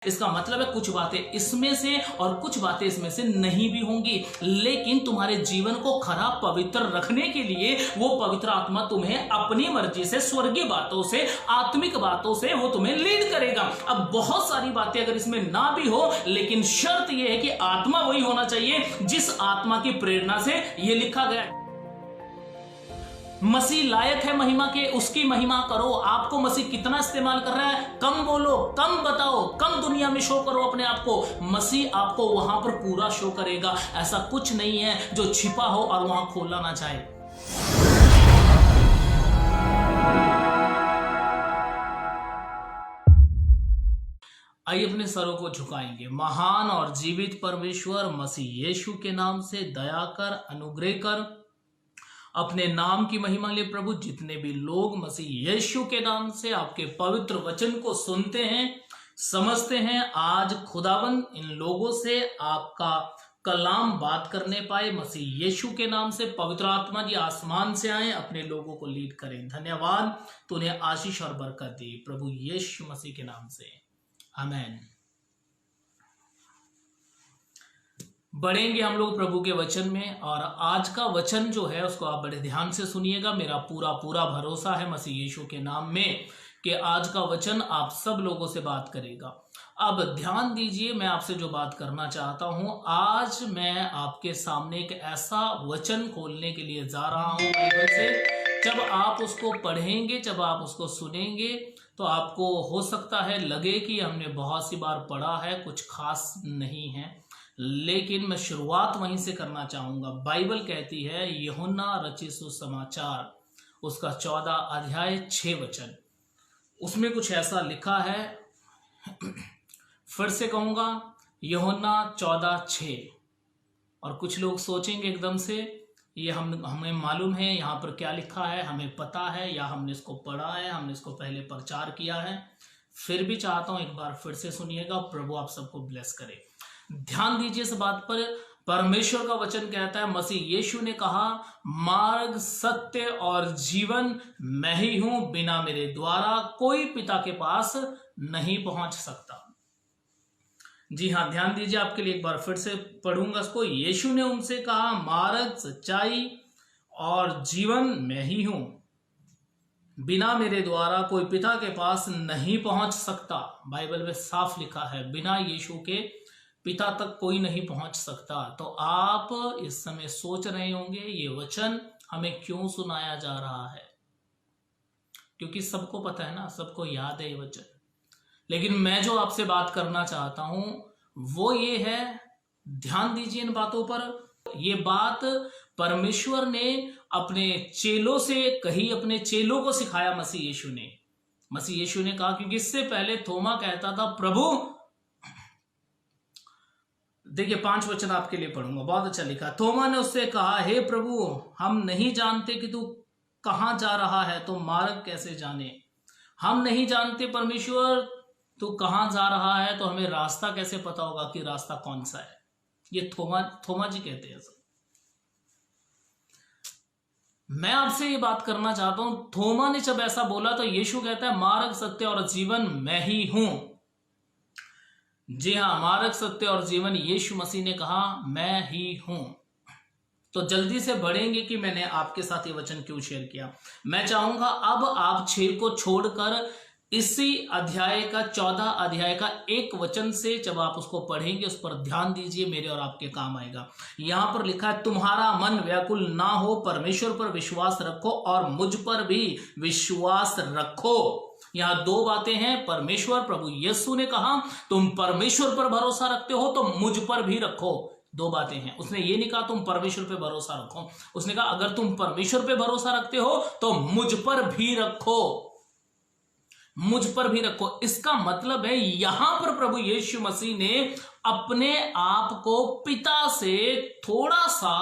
इसका मतलब है कुछ बातें इसमें से और कुछ बातें इसमें से नहीं भी होंगी, लेकिन तुम्हारे जीवन को खराब पवित्र रखने के लिए वो पवित्र आत्मा तुम्हें अपनी मर्जी से, स्वर्गीय बातों से, आत्मिक बातों से वो तुम्हें लीड करेगा। अब बहुत सारी बातें अगर इसमें ना भी हो, लेकिन शर्त यह है कि आत्मा वही होना चाहिए जिस आत्मा की प्रेरणा से यह लिखा गया है। मसीह लायक है महिमा के, उसकी महिमा करो। आपको मसीह कितना इस्तेमाल कर रहा है, कम बोलो, कम बताओ, कम दुनिया में शो करो अपने आप को। मसीह आपको वहां पर पूरा शो करेगा। ऐसा कुछ नहीं है जो छिपा हो और वहां खोला ना चाहे। आइए अपने सरों को झुकाएंगे। महान और जीवित परमेश्वर, मसीह यीशु के नाम से दया कर, अनुग्रह कर, अपने नाम की महिमा लिए प्रभु। जितने भी लोग मसीह यीशु के नाम से आपके पवित्र वचन को सुनते हैं, समझते हैं, आज खुदावन इन लोगों से आपका कलाम बात करने पाए। मसीह यीशु के नाम से पवित्र आत्मा जी आसमान से आए, अपने लोगों को लीड करें। धन्यवाद, तूने आशीष और बरकत दी प्रभु यीशु मसीह के नाम से, आमीन। बढ़ेंगे हम लोग प्रभु के वचन में, और आज का वचन जो है उसको आप बड़े ध्यान से सुनिएगा। मेरा पूरा भरोसा है मसीह यीशु के नाम में कि आज का वचन आप सब लोगों से बात करेगा। अब ध्यान दीजिए, मैं आपसे जो बात करना चाहता हूं, आज मैं आपके सामने एक ऐसा वचन खोलने के लिए जा रहा हूं बाइबल से। जब आप उसको पढ़ेंगे, जब आप उसको सुनेंगे, तो आपको हो सकता है लगे कि हमने बहुत सी बार पढ़ा है, कुछ खास नहीं है, लेकिन मैं शुरुआत वहीं से करना चाहूंगा। बाइबल कहती है, यूहन्ना रचित सुसमाचार उसका 14 अध्याय 6 वचन, उसमें कुछ ऐसा लिखा है। फिर से कहूंगा, यूहन्ना 14:6। और कुछ लोग सोचेंगे एकदम से, ये हमें मालूम है यहाँ पर क्या लिखा है, हमें पता है, या हमने इसको पढ़ा है, हमने इसको पहले प्रचार किया है। फिर भी चाहता हूं एक बार फिर से सुनिएगा। प्रभु आप सबको ब्लेस करे। ध्यान दीजिए इस बात पर। परमेश्वर का वचन कहता है, मसीह यीशु ने कहा, मार्ग, सत्य और जीवन मैं ही हूं, बिना मेरे द्वारा कोई पिता के पास नहीं पहुंच सकता। जी हां, ध्यान दीजिए, आपके लिए एक बार फिर से पढ़ूंगा इसको। यीशु ने उनसे कहा, मार्ग, सच्चाई और जीवन मैं ही हूं, बिना मेरे द्वारा कोई पिता के पास नहीं पहुंच सकता। बाइबल में साफ लिखा है, बिना यीशु के पिता तक कोई नहीं पहुंच सकता। तो आप इस समय सोच रहे होंगे, ये वचन हमें क्यों सुनाया जा रहा है? क्योंकि सबको पता है ना, सबको याद है ये वचन। लेकिन मैं जो आपसे बात करना चाहता हूं वो ये है, ध्यान दीजिए इन बातों पर। ये बात परमेश्वर ने अपने चेलों से कही, अपने चेलों को सिखाया मसीह यीशु ने। मसीह यीशु ने कहा, क्योंकि इससे पहले थोमा कहता था, प्रभु, देखिए 5 वचन आपके लिए पढ़ूंगा, बहुत अच्छा लिखा। थोमा ने उससे कहा, हे प्रभु, हम नहीं जानते कि तू कहां जा रहा है, तो मार्ग कैसे जाने? हम नहीं जानते परमेश्वर तू कहां जा रहा है, तो हमें रास्ता कैसे पता होगा कि रास्ता कौन सा है? ये थोमा जी कहते हैं। मैं आपसे ये बात करना चाहता हूं, थोमा ने जब ऐसा बोला तो यीशु कहता है, मार्ग, सत्य और जीवन मैं ही हूं। जी हां, मार्ग, सत्य और जीवन यीशु मसीह ने कहा, मैं ही हूं। तो जल्दी से बढ़ेंगे कि मैंने आपके साथ ये वचन क्यों शेयर किया। मैं चाहूंगा अब आप 6 को छोड़कर इसी अध्याय का 14 अध्याय का एक वचन से जब आप उसको पढ़ेंगे, उस पर ध्यान दीजिए, मेरे और आपके काम आएगा। यहां पर लिखा है, तुम्हारा मन व्याकुल ना हो, परमेश्वर पर विश्वास रखो और मुझ पर भी विश्वास रखो। यहां 2 बातें हैं। परमेश्वर, प्रभु यीशु ने कहा, तुम परमेश्वर पर भरोसा रखते हो तो मुझ पर भी रखो। 2 बातें हैं। उसने ये नहीं कहा तुम परमेश्वर पे भरोसा रखो, उसने कहा अगर तुम परमेश्वर पे भरोसा रखते हो तो मुझ पर भी रखो, मुझ पर भी रखो। इसका मतलब है यहां पर प्रभु यीशु मसीह ने अपने आप को पिता से थोड़ा सा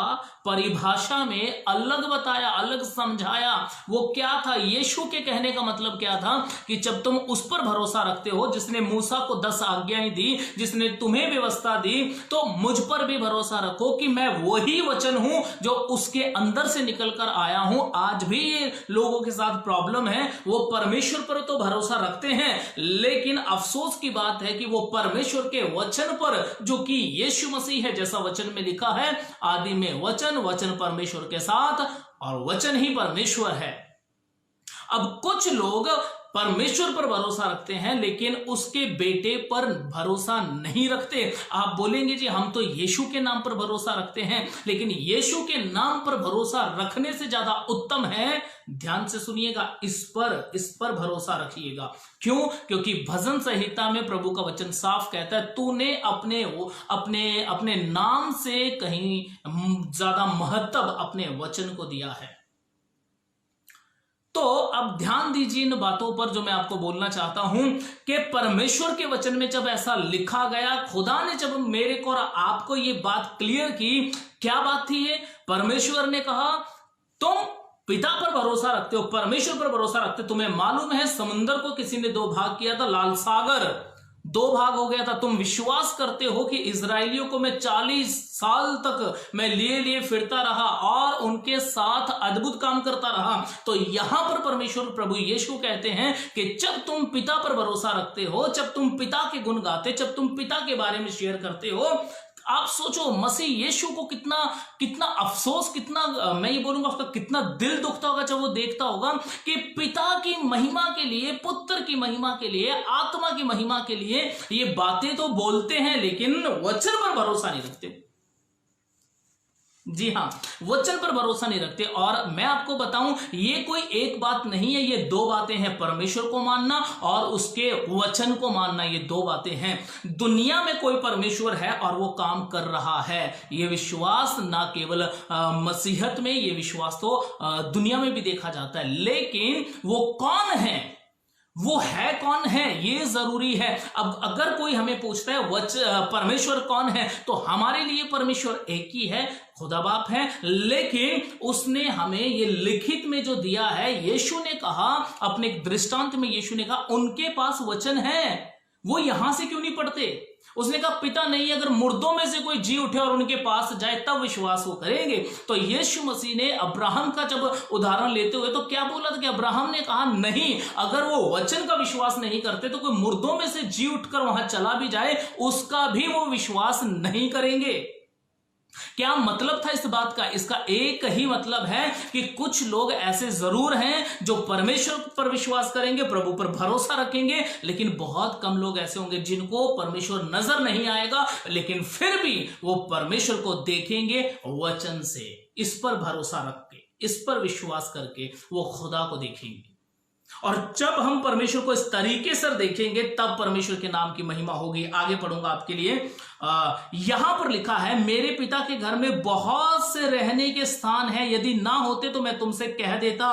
परिभाषा में अलग बताया, अलग समझाया। वो क्या था? यीशु के कहने का मतलब क्या था कि जब तुम उस पर भरोसा रखते हो जिसने मूसा को 10 आज्ञाएं दी, जिसने तुम्हें व्यवस्था दी, तो मुझ पर भी भरोसा रखो कि मैं वही वचन हूं जो उसके अंदर से निकलकर आया हूं। आज भी ये लोगों के साथ प्रॉब्लम है, वो परमेश्वर पर तो भरोसा रखते हैं, लेकिन अफसोस की बात है कि वो परमेश्वर के वचन पर, जो कि यीशु मसीह है, जैसा वचन में लिखा है, आदि में वचन, वचन परमेश्वर के साथ और वचन ही परमेश्वर है। अब कुछ लोग परमेश्वर पर भरोसा रखते हैं लेकिन उसके बेटे पर भरोसा नहीं रखते। आप बोलेंगे जी हम तो यीशु के नाम पर भरोसा रखते हैं, लेकिन यीशु के नाम पर भरोसा रखने से ज्यादा उत्तम है, ध्यान से सुनिएगा, इस पर भरोसा रखिएगा। क्यों? क्योंकि भजन संहिता में प्रभु का वचन साफ कहता है, तूने अपने नाम से कहीं ज्यादा महत्व अपने वचन को दिया है। तो अब ध्यान दीजिए इन बातों पर जो मैं आपको बोलना चाहता हूं कि परमेश्वर के वचन में जब ऐसा लिखा गया, खुदा ने जब मेरे को और आपको ये बात क्लियर की, क्या बात थी ये? परमेश्वर ने कहा तुम पिता पर भरोसा रखते हो, परमेश्वर पर भरोसा रखते, तुम्हें मालूम है समुद्र को किसी ने 2 भाग किया था, लाल सागर 2 भाग हो गया था। तुम विश्वास करते हो कि इजरायलियों को मैं 40 साल तक मैं लिए फिरता रहा और उनके साथ अद्भुत काम करता रहा। तो यहां पर परमेश्वर प्रभु यीशु कहते हैं कि जब तुम पिता पर भरोसा रखते हो, जब तुम पिता के गुण गाते, जब तुम पिता के बारे में शेयर करते हो, आप सोचो मसीह यीशु को कितना अफसोस, कितना मैं ये बोलूंगा उसका कितना दिल दुखता होगा जब वो देखता होगा कि पिता की महिमा के लिए, पुत्र की महिमा के लिए, आत्मा की महिमा के लिए ये बातें तो बोलते हैं लेकिन वचन पर भरोसा नहीं रखते। जी हां, वचन पर भरोसा नहीं रखते। और मैं आपको बताऊं, ये कोई एक बात नहीं है, ये 2 बातें हैं, परमेश्वर को मानना और उसके वचन को मानना, ये 2 बातें हैं। दुनिया में कोई परमेश्वर है और वो काम कर रहा है, ये विश्वास ना केवल मसीहत में, ये विश्वास तो दुनिया में भी देखा जाता है, लेकिन वो कौन है, वो है कौन है, ये जरूरी है। अब अगर कोई हमें पूछता है परमेश्वर कौन है, तो हमारे लिए परमेश्वर एक ही है, खुदा बाप है, लेकिन उसने हमें ये लिखित में जो दिया है, यीशु ने कहा अपने दृष्टांत में, यीशु ने कहा उनके पास वचन है, वो यहां से क्यों नहीं पढ़ते? उसने कहा पिता नहीं, अगर मुर्दों में से कोई जी उठे और उनके पास जाए तब विश्वास वो करेंगे। तो यीशु मसीह ने अब्राहम का जब उदाहरण लेते हुए तो क्या बोला था कि अब्राहम ने कहा नहीं, अगर वो वचन का विश्वास नहीं करते तो कोई मुर्दों में से जी उठकर वहां चला भी जाए उसका भी वो विश्वास नहीं करेंगे। क्या मतलब था इस बात का? इसका एक ही मतलब है कि कुछ लोग ऐसे जरूर हैं जो परमेश्वर पर विश्वास करेंगे, प्रभु पर भरोसा रखेंगे, लेकिन बहुत कम लोग ऐसे होंगे जिनको परमेश्वर नजर नहीं आएगा, लेकिन फिर भी वो परमेश्वर को देखेंगे वचन से। इस पर भरोसा रख के, इस पर विश्वास करके वो खुदा को देखेंगे। और जब हम परमेश्वर को इस तरीके से देखेंगे तब परमेश्वर के नाम की महिमा होगी। आगे पढ़ूंगा आपके लिए। यहां पर लिखा है, मेरे पिता के घर में बहुत से रहने के स्थान हैं, यदि ना होते तो मैं तुमसे कह देता,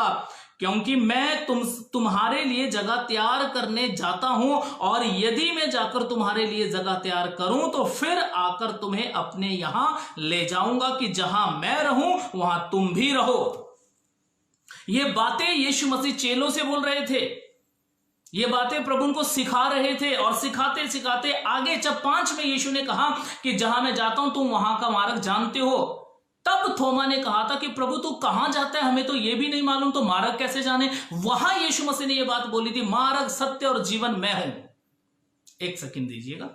क्योंकि मैं तुम्हारे लिए जगह तैयार करने जाता हूं, और यदि मैं जाकर तुम्हारे लिए जगह तैयार करूं तो फिर आकर तुम्हें अपने यहां ले जाऊंगा कि जहां मैं रहूं वहां तुम भी रहो। ये बातें यीशु मसीह चेलों से बोल रहे थे, ये बातें प्रभु को सिखा रहे थे, और सिखाते सिखाते आगे जब 5 में यीशु ने कहा कि जहां मैं जाता हूं तुम वहां का मार्ग जानते हो, तब थोमा ने कहा था कि प्रभु तू कहां जाता है, हमें तो यह भी नहीं मालूम, तो मार्ग कैसे जाने? वहां यीशु मसीह ने यह बात बोली थी, मार्ग सत्य और जीवन मैं हूं। एक सेकंड दीजिएगा।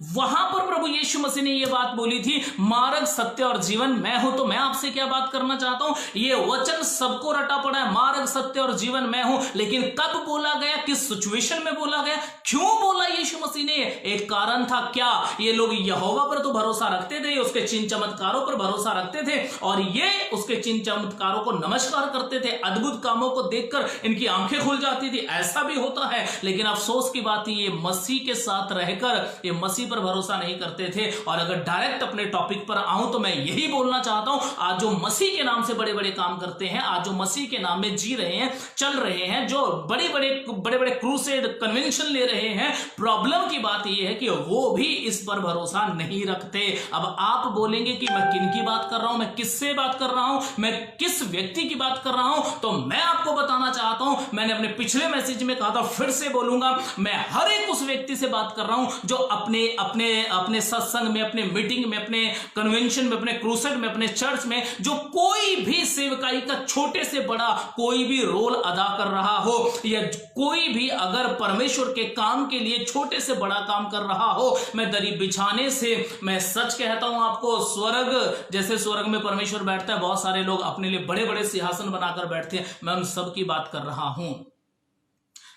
वहां पर प्रभु यीशु मसीह ने यह बात बोली थी, मार्ग सत्य और जीवन मैं हूं। तो मैं आपसे क्या बात करना चाहता हूं, यह वचन सबको रटा पड़ा है, मार्ग सत्य और जीवन मैं हूं, लेकिन कब बोला गया, किस सिचुएशन में बोला गया, क्यों बोला यीशु मसीह ने? एक कारण था। क्या ये लोग यहोवा पर तो भरोसा रखते थे, उसके चिन्ह चमत्कारों पर भरोसा रखते थे, और ये उसके चिन्ह चमत्कारों को नमस्कार करते थे, अद्भुत कामों को देखकर इनकी आंखें खुल जाती थी। ऐसा भी होता है, लेकिन अफसोस की बात ये मसीह के साथ रहकर, ये मसीह मसीह पर भरोसा नहीं करते थे। और अगर डायरेक्ट अपने टॉपिक पर आऊं तो मैं यही बोलना चाहता हूं, आज जो मसीह के नाम से बड़े बड़े काम करते हैं, आज जो मसीह के नाम में जी रहे हैं, चल रहे हैं, जो बड़े बड़े क्रूसेड कन्वेंशन ले रहे हैं, प्रॉब्लम की बात यह है कि वो भी इस पर भरोसा नहीं रखते। अब आप बोलेंगे कि मैं किन की बात कर रहा हूं, मैं किससे बात कर रहा हूं, मैं किस व्यक्ति की बात कर रहा हूं, तो मैं आपको बताना चाहता हूं, मैंने अपने पिछले मैसेज में कहा था, फिर से बोलूंगा, मैं हर एक उस व्यक्ति से बात कर रहा हूं जो अपने अपने अपने सत्संग में, अपने मीटिंग में, अपने कन्वेंशन में, अपने क्रूसेड में, अपने चर्च में जो कोई भी सेवकाई का छोटे से बड़ा कोई भी रोल अदा कर रहा हो, या कोई भी अगर परमेश्वर के काम के लिए छोटे से बड़ा काम कर रहा हो, मैं दरी बिछाने से, मैं सच कहता हूं आपको, स्वर्ग जैसे स्वर्ग में परमेश्वर बैठता है, बहुत सारे लोग अपने लिए बड़े बड़े सिंहासन बनाकर बैठते हैं, मैं उन सब की बात कर रहा हूं।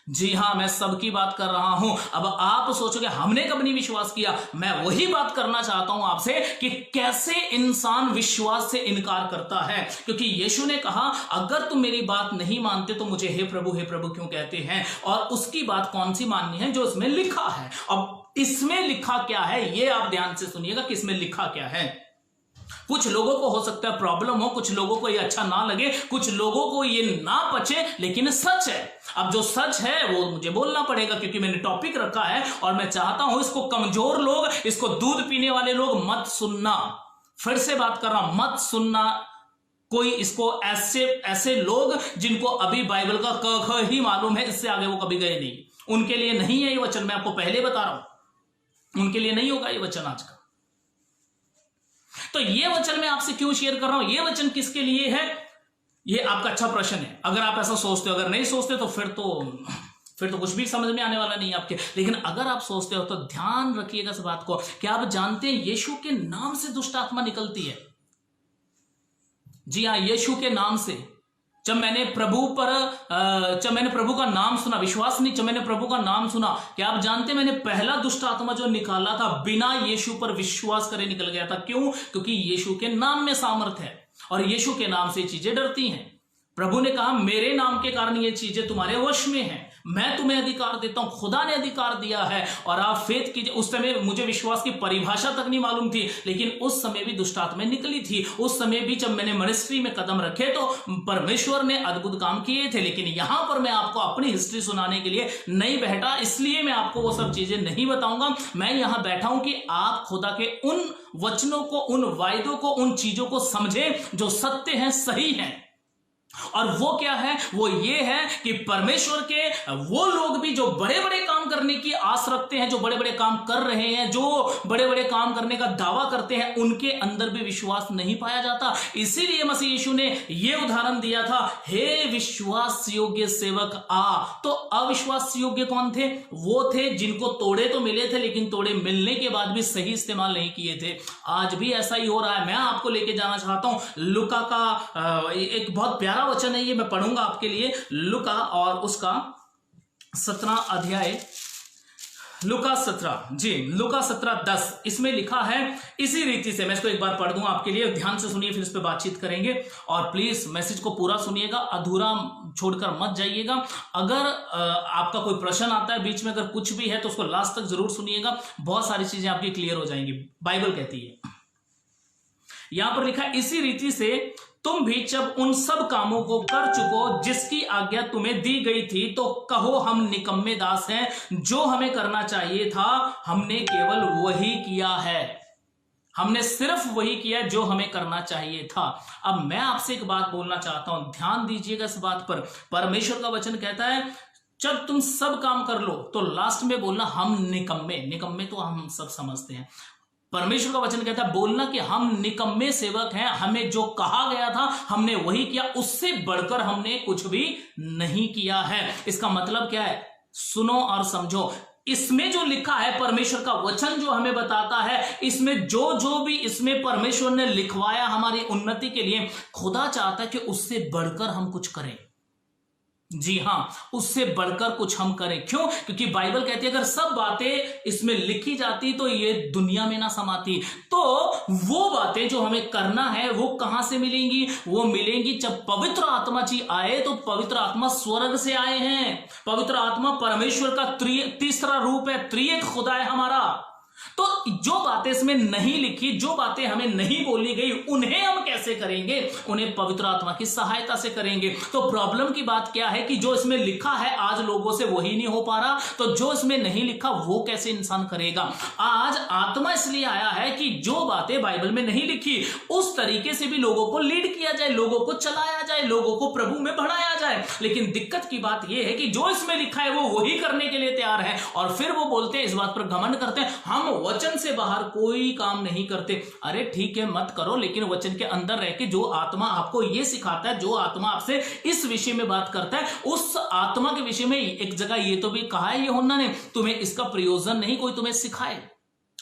जी हां, मैं सबकी बात कर रहा हूं। अब आप सोचोगे हमने कब नहीं विश्वास किया, मैं वही बात करना चाहता हूं आपसे कि कैसे इंसान विश्वास से इनकार करता है। क्योंकि यीशु ने कहा, अगर तुम मेरी बात नहीं मानते तो मुझे हे प्रभु क्यों कहते हैं। और उसकी बात कौन सी माननी है, जो इसमें लिखा है। अब इसमें लिखा क्या है, ये आप ध्यान से सुनिएगा कि इसमें लिखा क्या है। कुछ लोगों को हो सकता है प्रॉब्लम हो, कुछ लोगों को ये अच्छा ना लगे, कुछ लोगों को ये ना पचे, लेकिन सच है। अब जो सच है वो मुझे बोलना पड़ेगा, क्योंकि मैंने टॉपिक रखा है और मैं चाहता हूं इसको कमजोर लोग, इसको दूध पीने वाले लोग मत सुनना। फिर से बात कर रहा हूं, मत सुनना कोई इसको, ऐसे लोग जिनको अभी बाइबल का क ख ही मालूम है, इससे आगे वो कभी गए नहीं, उनके लिए नहीं है ये वचन। मैं आपको पहले बता रहा हूं, उनके लिए नहीं होगा ये वचन आज का। तो ये वचन मैं आपसे क्यों शेयर कर रहा हूं, ये वचन किसके लिए है, ये आपका अच्छा प्रश्न है। अगर आप ऐसा सोचते हो, अगर नहीं सोचते तो फिर तो कुछ भी समझ में आने वाला नहीं है आपके। लेकिन अगर आप सोचते हो तो ध्यान रखिएगा इस बात को, क्या आप जानते हैं यीशु के नाम से दुष्ट आत्मा निकलती है। जी हां, यीशु के नाम से। जब मैंने प्रभु का नाम सुना, विश्वास नहीं, जब मैंने प्रभु का नाम सुना, क्या आप जानते हैं मैंने पहला दुष्ट आत्मा जो निकाला था बिना यीशु पर विश्वास करे निकल गया था। क्यों? क्योंकि यीशु के नाम में सामर्थ है और यीशु के नाम से चीजें डरती हैं। प्रभु ने कहा, मेरे नाम के कारण ये चीजें तुम्हारे वश में हैं, मैं तुम्हें अधिकार देता हूं, खुदा ने अधिकार दिया है और आप फेथ कीजिए। उस समय मुझे विश्वास की परिभाषा तक नहीं मालूम थी, लेकिन उस समय भी दुष्ट आत्माएं निकली थी। उस समय भी जब मैंने मिनिस्ट्री में कदम रखे तो परमेश्वर ने अद्भुत काम किए थे। लेकिन यहां पर मैं आपको अपनी हिस्ट्री सुनाने के लिए नहीं बैठा, इसलिए मैं आपको वो सब चीजें नहीं बताऊंगा। मैं यहां बैठा हूं कि आप खुदा के उन वचनों को, उन वायदों को, उन चीजों को समझें जो सत्य हैं, सही हैं। और वो क्या है, वो ये है कि परमेश्वर के वो लोग भी जो बड़े बड़े काम करने की आस रखते हैं, जो बड़े बड़े काम कर रहे हैं, जो बड़े बड़े काम करने का दावा करते हैं, उनके अंदर भी विश्वास नहीं पाया जाता। इसीलिए मसीह यीशु ने ये उदाहरण दिया था, हे विश्वास योग्य सेवक आ। तो अविश्वास योग्य कौन थे? वो थे जिनको तोड़े तो मिले थे, लेकिन तोड़े मिलने के बाद भी सही इस्तेमाल नहीं किए थे। आज भी ऐसा ही हो रहा है। मैं आपको लेके जाना चाहता हूं लूका का एक बहुत प्यारा वचन है, ये मैं पढ़ूंगा आपके लिए। लूका और उसका 17 अध्याय, लूका 17:10 इसमें लिखा है इसी रीति से। मैं इसको एक बार पढ़ दूंगा आपके लिए, ध्यान से सुनिए, फिर इस पे बातचीत करेंगे। और प्लीज मैसेज को पूरा सुनिएगा, अधूरा छोड़कर मत जाइएगा। अगर आपका कोई प्रश्न आता है बीच में, अगर कुछ भी है तो उसको लास्ट तक जरूर सुनिएगा, बहुत सारी चीजें आपकी क्लियर हो जाएंगी। बाइबल कहती है, यहां पर लिखा है, इसी रीति से तुम भी जब उन सब कामों को कर चुको जिसकी आज्ञा तुम्हें दी गई थी, तो कहो हम निकम्मे दास हैं, जो हमें करना चाहिए था हमने केवल वही किया है। हमने सिर्फ वही किया जो हमें करना चाहिए था। अब मैं आपसे एक बात बोलना चाहता हूं, ध्यान दीजिएगा इस बात पर। परमेश्वर का वचन कहता है जब तुम सब काम कर लो तो लास्ट में बोलना हम निकम्मे तो हम सब समझते हैं। परमेश्वर का वचन कहता है बोलना कि हम निकम्मे सेवक हैं, हमें जो कहा गया था हमने वही किया, उससे बढ़कर हमने कुछ भी नहीं किया है। इसका मतलब क्या है? सुनो और समझो। इसमें जो लिखा है, परमेश्वर का वचन जो हमें बताता है, इसमें जो भी इसमें परमेश्वर ने लिखवाया हमारी उन्नति के लिए, खुदा चाहता है कि उससे बढ़कर हम कुछ करें। जी हां, उससे बढ़कर कुछ हम करें। क्यों? क्योंकि बाइबल कहती है अगर सब बातें इसमें लिखी जाती तो ये दुनिया में ना समाती। तो वो बातें जो हमें करना है वो कहां से मिलेंगी? वो मिलेंगी जब पवित्र आत्मा जी आए। तो पवित्र आत्मा स्वर्ग से आए हैं। पवित्र आत्मा परमेश्वर का तीसरा रूप है, त्रिएक खुदा है हमारा। तो जो बातें इसमें नहीं लिखी, जो बातें हमें नहीं बोली गई, उन्हें हम कैसे करेंगे? उन्हें पवित्र आत्मा की सहायता से करेंगे। तो प्रॉब्लम की बात क्या है कि जो इसमें लिखा है आज लोगों से वही नहीं हो पा रहा, तो जो इसमें नहीं लिखा वो कैसे इंसान करेगा? आज आत्मा इसलिए आया है कि जो बातें बाइबल में नहीं लिखी उस तरीके से भी लोगों को लीड किया जाए, लोगों को चलाया जाए, लोगों को प्रभु में बढ़ाया जाए। लेकिन दिक्कत की बात यह है कि जो इसमें लिखा है वो वही करने के लिए तैयार है, और फिर वो बोलते हैं, इस बात पर घमंड करते हैं, हम वचन से बाहर कोई काम नहीं करते। अरे ठीक है, मत करो, लेकिन वचन के अंदर रह के जो आत्मा आपको ये सिखाता है, जो आत्मा आपसे इस विषय में बात करता है, उस आत्मा के विषय में एक जगह ये तो भी कहा है यूहन्ना ने, तुम्हें इसका प्रयोजन नहीं कोई तुम्हें सिखाए।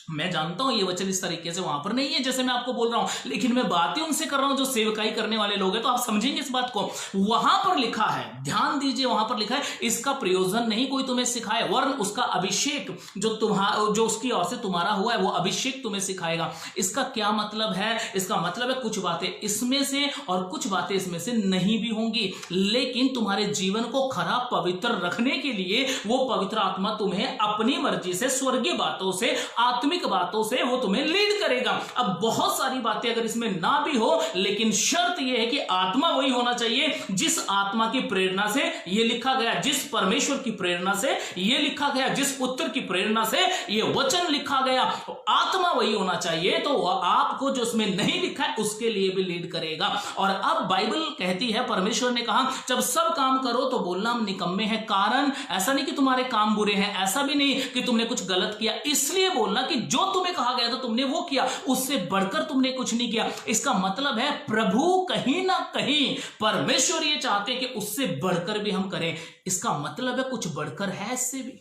मैं जानता हूं ये वचन इस तरीके से वहां पर नहीं है जैसे मैं आपको बोल रहा हूं, लेकिन मैं बातें उनसे कर रहा हूं जो सेवकाई करने वाले लोग हैं, तो आप समझेंगे इस बात को। वहां पर लिखा है, ध्यान दीजिए, वहां पर लिखा है, इसका प्रयोजन नहीं कोई तुम्हें सिखाए, वरन उसका अभिषेक जो उसकी ओर से तुम्हारा हुआ है वो अभिषेक तुम्हें सिखाएगा। इसका क्या मतलब है? इसका मतलब है कुछ बातें इसमें से और कुछ बातें इसमें से नहीं भी होंगी, लेकिन तुम्हारे जीवन को खराब पवित्र रखने के लिए वो पवित्र आत्मा तुम्हें अपनी मर्जी से, स्वर्गीय बातों से, आत्मिक बातों से वो तुम्हें लीड करेगा। अब बहुत सारी बातें अगर इसमें ना भी हो, लेकिन शर्त यह है कि आत्मा वही होना चाहिए जिस आत्मा की प्रेरणा से ये लिखा गया, जिस परमेश्वर की प्रेरणा से ये लिखा गया, जिस पुत्र की प्रेरणा से ये वचन लिखा गया, तो आत्मा वही होना चाहिए। तो आपको जो उसमें नहीं लिखा है उसके लिए भी लीड करेगा। और अब बाइबल कहती है, परमेश्वर ने कहा, जब सब काम करो तो बोलना हम निकम्मे हैं। कारण ऐसा नहीं कि तुम्हारे काम बुरे हैं, ऐसा भी नहीं कि तुमने कुछ गलत किया, इसलिए बोलना कि जो तुम्हें कहा गया था तुमने वो किया, उससे बढ़कर तुमने कुछ नहीं किया। इसका मतलब है प्रभु कहीं ना कहीं, परमेश्वर ये चाहते हैं कि उससे बढ़कर भी हम करें। इसका मतलब है कुछ बढ़कर है इससे भी।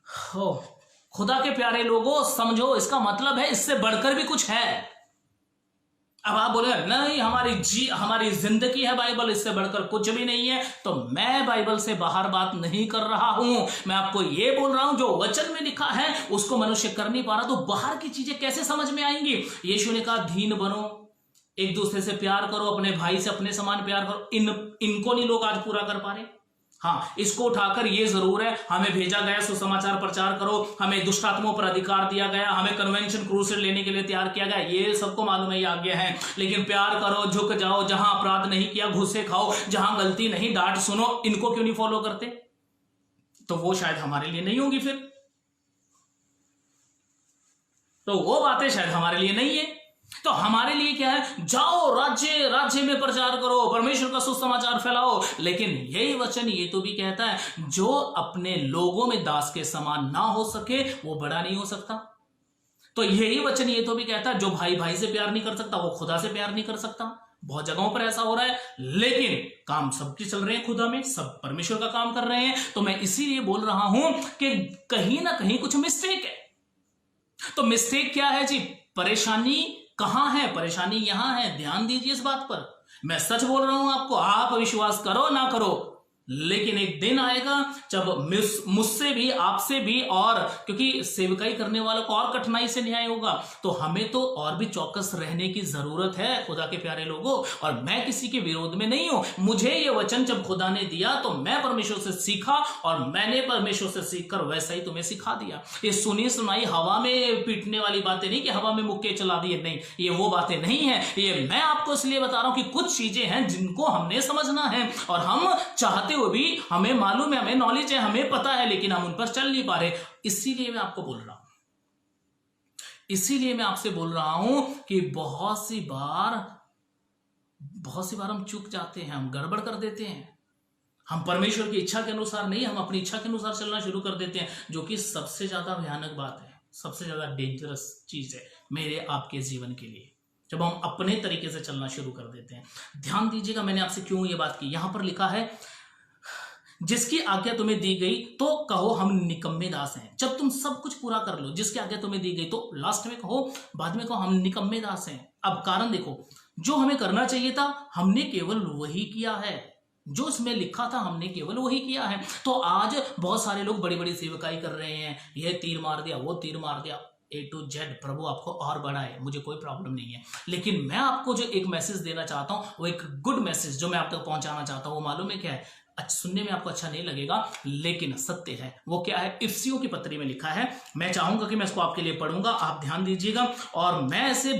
हो खुदा के प्यारे लोगों, समझो, इसका मतलब है इससे बढ़कर भी कुछ है। अब आप बोले नहीं, हमारी जिंदगी है बाइबल, इससे बढ़कर कुछ भी नहीं है, तो मैं बाइबल से बाहर बात नहीं कर रहा हूं। मैं आपको यह बोल रहा हूं, जो वचन में लिखा है उसको मनुष्य कर नहीं पा रहा, तो बाहर की चीजें कैसे समझ में आएंगी? यीशु ने कहा, दीन बनो, एक दूसरे से प्यार करो, अपने भाई से अपने समान प्यार करो। इनको नहीं लोग आज पूरा कर पा रहे। हाँ, इसको उठाकर ये जरूर है, हमें भेजा गया सुसमाचार प्रचार करो, हमें दुष्ट आत्माओं पर अधिकार दिया गया, हमें कन्वेंशन क्रूसेड लेने के लिए तैयार किया गया, ये सबको मालूम है, ये आज्ञा है। लेकिन प्यार करो, झुक जाओ, जहां अपराध नहीं किया घुसे खाओ, जहां गलती नहीं डांट सुनो, इनको क्यों नहीं फॉलो करते? तो वो शायद हमारे लिए नहीं होगी, फिर तो वो बातें शायद हमारे लिए नहीं है। तो हमारे लिए क्या है? जाओ, राज्य में प्रचार करो, परमेश्वर का सुसमाचार फैलाओ। लेकिन यही वचन ये तो भी कहता है, जो अपने लोगों में दास के समान ना हो सके वो बड़ा नहीं हो सकता। तो यही वचन ये तो भी कहता है, जो भाई भाई से प्यार नहीं कर सकता वो खुदा से प्यार नहीं कर सकता। बहुत जगहों पर ऐसा हो रहा है, लेकिन काम सबके चल रहे हैं, खुदा में सब परमेश्वर का काम कर रहे हैं। तो मैं इसीलिए बोल रहा हूं कि कहीं ना कहीं कुछ मिस्टेक है। तो मिस्टेक क्या है जी? परेशानी कहां है? परेशानी यहां है। ध्यान दीजिए इस बात पर। मैं सच बोल रहा हूं आपको, आप विश्वास करो ना करो, लेकिन एक दिन आएगा जब मुझसे भी, आपसे भी, और क्योंकि सेवकाई करने वालों को और कठिनाई से न्याय होगा, तो हमें तो और भी चौकस रहने की जरूरत है खुदा के प्यारे लोगों। और मैं किसी के विरोध में नहीं हूं। मुझे ये वचन जब खुदा ने दिया तो मैं परमेश्वर से सीखा, और मैंने परमेश्वर से सीखकर वैसा ही तुम्हें सिखा दिया। ये सुनी सुनाई हवा में पीटने वाली बातें नहीं कि हवा में मुक्के चला दिए, नहीं, ये वो बातें नहीं है। ये मैं आपको इसलिए बता रहा हूं कि कुछ चीजें हैं जिनको हमने समझना है, और हम चाहते वो भी, हमें मालूम है, हमें नॉलेज है, हमें पता है, लेकिन हम उन पर चल नहीं पा रहे। इसीलिए मैं आपको बोल रहा हूं, इसीलिए मैं आपसे बोल रहा हूं कि बहुत सी बार हम चूक जाते हैं, हम गड़बड़ कर देते हैं। हम परमेश्वर की इच्छा के अनुसार नहीं, हम अपनी इच्छा के अनुसार चलना शुरू कर देते हैं, जो कि सबसे ज्यादा भयानक बात है, सबसे ज्यादा डेंजरस चीज है मेरे आपके जीवन के लिए, जब हम अपने तरीके से चलना शुरू कर देते हैं। ध्यान दीजिएगा, मैंने आपसे क्यों ये बात की। यहां पर लिखा है, जिसकी आज्ञा तुम्हें दी गई तो कहो हम निकम्मे दास हैं। जब तुम सब कुछ पूरा कर लो, जिसकी आज्ञा तुम्हें दी गई, तो लास्ट में कहो, बाद में कहो हम निकम्मे दास हैं। अब कारण देखो, जो हमें करना चाहिए था हमने केवल वही किया है, जो इसमें लिखा था हमने केवल वही किया है। तो आज बहुत सारे लोग बड़ी बड़ी सेवकाई कर रहे हैं, यह तीर मार दिया, वो तीर मार दिया, A to Z। प्रभु आपको और बढ़ाए, मुझे कोई प्रॉब्लम नहीं है। लेकिन मैं आपको जो एक मैसेज देना चाहता हूं, वो एक गुड मैसेज जो मैं आप तक पहुंचाना चाहता हूं, वो मालूम है क्या है? अच्छा, सुनने में आपको अच्छा नहीं लगेगा, लेकिन सत्य है। वो क्या है? इफिसियों की पत्री में लिखा है। मैं चाहूंगा कि मैं इसको आपके लिए पढ़ूंगा, आप ध्यान दीजिएगा, और मैं इसे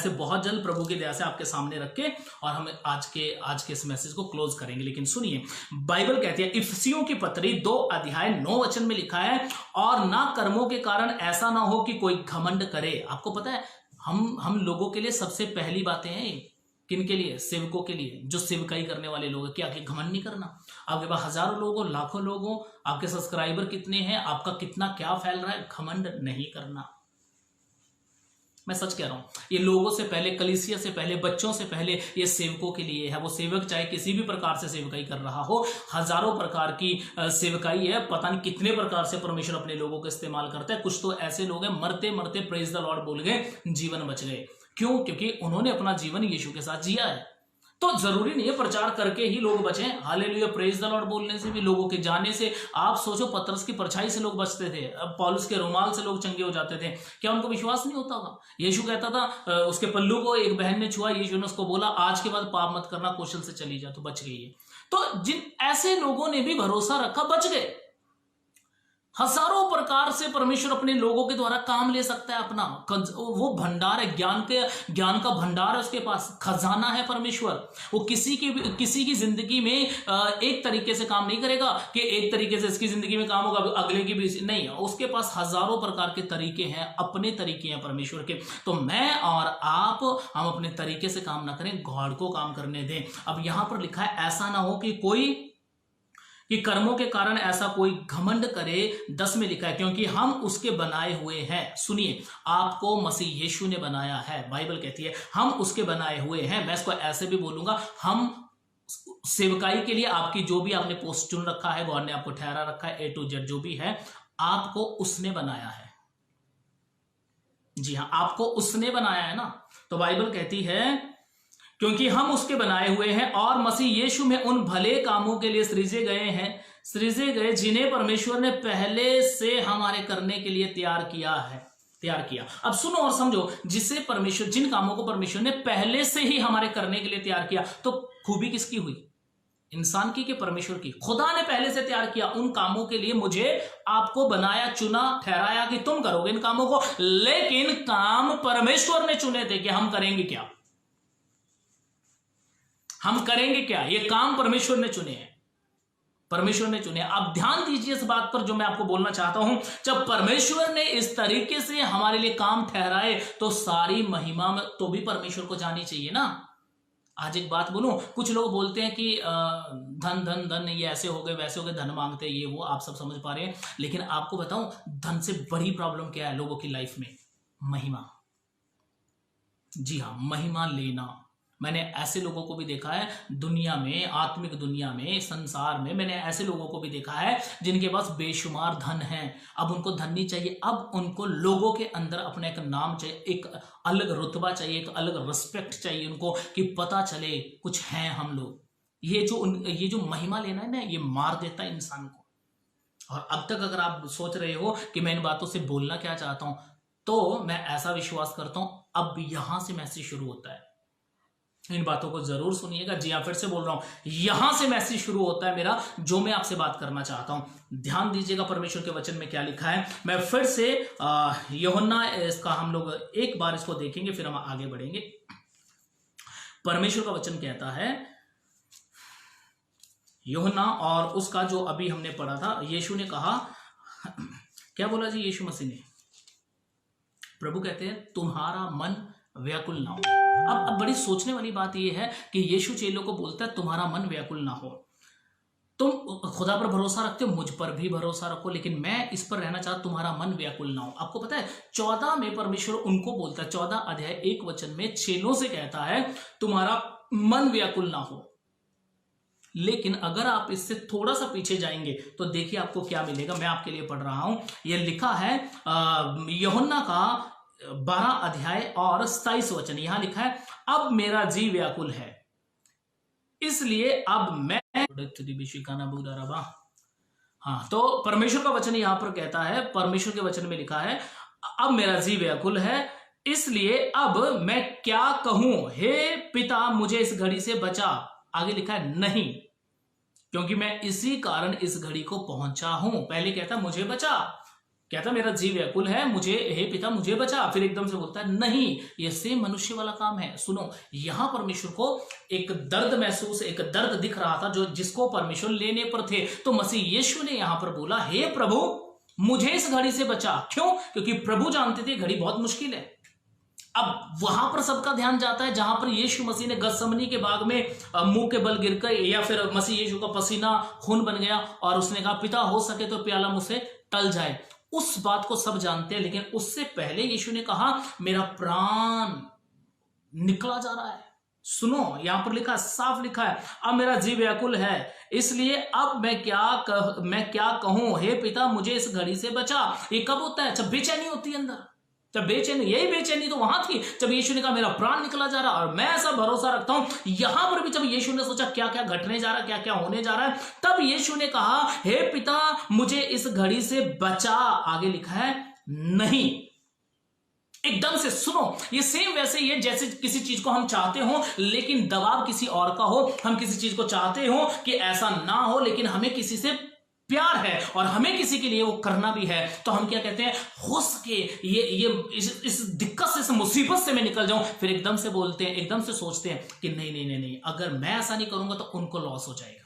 बहुत जल्द प्रभु की दया से आपके सामने रख के और हम आज के इस मैसेज को क्लोज करेंगे। लेकिन सुनिए, बाइबल कहती है, इफिसियों की पत्री 2 अध्याय 9 वचन में लिखा है, और ना कर्मों के कारण ऐसा ना हो कि कोई घमंड करे। आपको पता है, हम लोगों के लिए सबसे पहली बातें हैं किन के लिए? सेवकों के लिए, जो सेवकाई करने वाले लोग हैं। क्या कि घमंड नहीं करना। आपके पास हजारों लोग हो, लाखों लोग हो, आपके सब्सक्राइबर कितने हैं, आपका कितना क्या फैल रहा है, घमंड नहीं करना। मैं सच कह रहा हूं, ये लोगों से पहले, कलीसिया से पहले, बच्चों से पहले ये सेवकों के लिए है। वो सेवक चाहे किसी भी प्रकार से सेवकाई कर रहा हो, हजारों प्रकार की सेवकाई है, पता नहीं कितने प्रकार से परमेश्वर अपने लोगों को इस्तेमाल करता है। कुछ तो ऐसे लोग हैं, मरते मरते प्रेज द लॉर्ड बोल गए, जीवन बच गए। क्यों? क्योंकि उन्होंने अपना जीवन यीशु के साथ जिया है। तो जरूरी नहीं है प्रचार करके ही लोग बचें, हालेलुया, प्रेज द लॉर्ड बोलने से भी, लोगों के जाने से। आप सोचो, पतरस की परछाई से लोग बचते थे, अब पौलुस के रुमाल से लोग चंगे हो जाते थे। क्या उनको विश्वास नहीं होता होगा? यीशु कहता था, उसके पल्लू को एक बहन ने छुआ, यीशु ने उसको बोला, आज के बाद पाप मत करना, कौशल से चली जा, तो बच गई है। तो जिन ऐसे लोगों ने भी भरोसा रखा, बच गए। हजारों प्रकार से परमेश्वर अपने लोगों के द्वारा काम ले सकता है अपना। वो भंडार है, ज्ञान का भंडार है उसके पास, खजाना है परमेश्वर। वो किसी की जिंदगी में एक तरीके से काम नहीं करेगा कि एक तरीके से इसकी जिंदगी में काम होगा, अगले की भी नहीं। उसके पास हजारों प्रकार के तरीके हैं, अपने तरीके हैं परमेश्वर के। तो मैं और आप, हम अपने तरीके से काम ना करें, गॉड को काम करने दें। अब यहां पर लिखा है, ऐसा ना हो कि कर्मों के कारण ऐसा कोई घमंड करे। 10 में लिखा है, क्योंकि हम उसके बनाए हुए हैं। सुनिए, आपको मसीह यीशु ने बनाया है। बाइबल कहती है हम उसके बनाए हुए हैं। मैं इसको ऐसे भी बोलूंगा, हम सेवकाई के लिए आपकी जो भी आपने पोस्ट चुन रखा है, गॉड ने आपको ठहरा रखा है, A to Z जो भी है, आपको उसने बनाया है। जी हाँ, आपको उसने बनाया है ना। तो बाइबल कहती है, क्योंकि हम उसके बनाए हुए हैं और मसीह यीशु में उन भले कामों के लिए सृजे गए जिन्हें परमेश्वर ने पहले से हमारे करने के लिए तैयार किया। अब सुनो और समझो, जिन कामों को परमेश्वर ने पहले से ही हमारे करने के लिए तैयार किया, तो खूबी किसकी हुई? इंसान की कि परमेश्वर की? खुदा ने पहले से तैयार किया उन कामों के लिए। मुझे आपको बनाया, चुना, ठहराया कि तुम करोगे इन कामों को, लेकिन काम परमेश्वर ने चुने थे कि हम करेंगे क्या, हम करेंगे क्या। ये काम परमेश्वर ने चुने हैं, परमेश्वर ने चुने। अब ध्यान दीजिए इस बात पर जो मैं आपको बोलना चाहता हूं। जब परमेश्वर ने इस तरीके से हमारे लिए काम ठहराए, तो सारी महिमा में तो भी परमेश्वर को जानी चाहिए ना। आज एक बात बोलूं, कुछ लोग बोलते हैं कि धन धन धन, ये ऐसे हो गए, वैसे हो गए, धन मांगते हैं, ये वो, आप सब समझ पा रहे हैं। लेकिन आपको बताऊं, धन से बड़ी प्रॉब्लम क्या है लोगों की लाइफ में? महिमा। जी हाँ, महिमा लेना। मैंने ऐसे लोगों को भी देखा है दुनिया में, आत्मिक दुनिया में, संसार में। मैंने ऐसे लोगों को भी देखा है जिनके पास बेशुमार धन है। अब उनको धन नहीं चाहिए, अब उनको लोगों के अंदर अपना एक नाम चाहिए, एक अलग रुतबा चाहिए, एक अलग रिस्पेक्ट चाहिए उनको, कि पता चले कुछ हैं हम लोग। ये जो महिमा लेना है ना, ये मार देता है इंसान को। और अब तक अगर आप सोच रहे हो कि मैं इन बातों से बोलना क्या चाहता हूं, तो मैं ऐसा विश्वास करता हूं, अब यहां से मैसेज शुरू होता है। इन बातों को जरूर सुनिएगा। जी हाँ, फिर से बोल रहा हूं, यहां से मैसेज शुरू होता है मेरा, जो मैं आपसे बात करना चाहता हूं। ध्यान दीजिएगा परमेश्वर के वचन में क्या लिखा है। मैं फिर से यूहन्ना, इसका हम लोग एक बार इसको देखेंगे, फिर हम आगे बढ़ेंगे। परमेश्वर का वचन कहता है, यूहन्ना, और उसका जो अभी हमने पढ़ा था, यीशु ने कहा, क्या बोला जी यीशु मसीह ने? प्रभु कहते हैं, तुम्हारा मन व्याकुल ना हो। अब बड़ी सोचने वाली बात यह है कि यीशु चेलों को बोलता है, तुम्हारा मन व्याकुल ना हो। तुम खुदा पर भरोसा रखते हो, मुझ पर भी भरोसा रखो, लेकिन मैं इस पर रहना चाहता, तुम्हारा मन व्याकुल ना हो। आपको पता है 14 में परमेश्वर उनको बोलता है, 14 अध्याय 1 वचन में चेलों से कहता है, तुम्हारा मन व्याकुल ना हो। लेकिन अगर आप इससे थोड़ा सा पीछे जाएंगे तो देखिए आपको क्या मिलेगा। मैं आपके लिए पढ़ रहा हूं, यह लिखा है यूहन्ना का 12 अध्याय और 27 वचन। यहां लिखा है, अब मेरा जी व्याकुल है, इसलिए अब मैं, हाँ, तो परमेश्वर का वचन यहां पर कहता है, परमेश्वर के वचन में लिखा है, अब मेरा जी व्याकुल है, इसलिए अब मैं क्या कहूं, हे पिता मुझे इस घड़ी से बचा। आगे लिखा है, नहीं, क्योंकि मैं इसी कारण इस घड़ी को पहुंचा हूं। पहले कहता मुझे बचा, कहता मेरा जीव व्याकुल है, मुझे हे पिता मुझे बचा, फिर एकदम से बोलता है नहीं, ये सेम मनुष्य वाला काम है। सुनो, यहां परमेश्वर को एक दर्द महसूस, एक दर्द दिख रहा था जो जिसको परमेश्वर लेने पर थे। तो मसीह यीशु ने यहां पर बोला, हे प्रभु मुझे इस घड़ी से बचा। क्यों? क्योंकि प्रभु जानते थे घड़ी बहुत मुश्किल है। अब वहां पर सबका ध्यान जाता है जहां पर यीशु मसीह ने गतसमनी के बाग में मुंह के बल गिरकर, या फिर मसीह यीशु का पसीना खून बन गया और उसने कहा पिता हो सके तो प्याला मुझसे टल जाए। उस बात को सब जानते हैं, लेकिन उससे पहले यीशु ने कहा मेरा प्राण निकला जा रहा है। सुनो, यहां पर लिखा, साफ लिखा है, अब मेरा जीव व्याकुल है, इसलिए अब मैं क्या कहूं, हे पिता मुझे इस घड़ी से बचा। ये कब होता है? जब बेचैनी होती है अंदर, जब बेचैनी, यही बेचैनी तो वहां थी जब यीशु ने कहा मेरा प्राण निकला जा रहा। और मैं ऐसा भरोसा रखता हूं यहां पर भी जब यीशु ने सोचा क्या क्या घटने जा रहा है, क्या क्या होने जा रहा है, तब यीशु ने कहा हे पिता मुझे इस घड़ी से बचा। आगे लिखा है नहीं। एकदम से सुनो, ये सेम वैसे ही है जैसे किसी चीज को हम चाहते हो लेकिन दबाव किसी और का हो। हम किसी चीज को चाहते हो कि ऐसा ना हो, लेकिन हमें किसी से प्यार है और हमें किसी के लिए वो करना भी है, तो हम क्या कहते हैं, हो सके ये इस दिक्कत से, इस मुसीबत से मैं निकल जाऊं। फिर एकदम से बोलते हैं, एकदम से सोचते हैं कि नहीं नहीं नहीं नहीं, अगर मैं ऐसा नहीं करूंगा तो उनको लॉस हो जाएगा।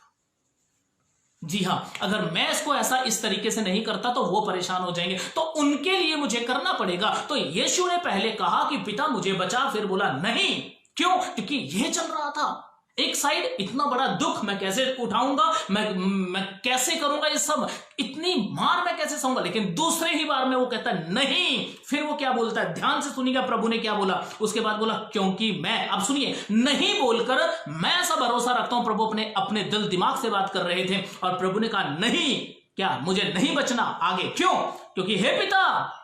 जी हां, अगर मैं इसको ऐसा इस तरीके से नहीं करता तो वो परेशान हो जाएंगे, तो उनके लिए मुझे करना पड़ेगा। तो यीशु ने पहले कहा कि पिता मुझे बचा, फिर बोला नहीं। क्यों? क्योंकि यह चल रहा था। एक साइड इतना बड़ा दुख मैं कैसे उठाऊंगा, मैं कैसे करूंगा ये सब, इतनी मार मैं कैसे सहूंगा, लेकिन दूसरे ही बार में वो कहता है नहीं। फिर वो क्या बोलता है, ध्यान से सुनिएगा प्रभु ने क्या बोला। उसके बाद बोला क्योंकि मैं, अब सुनिए, नहीं बोलकर मैं ऐसा भरोसा रखता हूं, प्रभु अपने दिल दिमाग से बात कर रहे थे और प्रभु ने कहा नहीं, क्या मुझे नहीं बचना आगे। क्यों? क्योंकि हे पिता,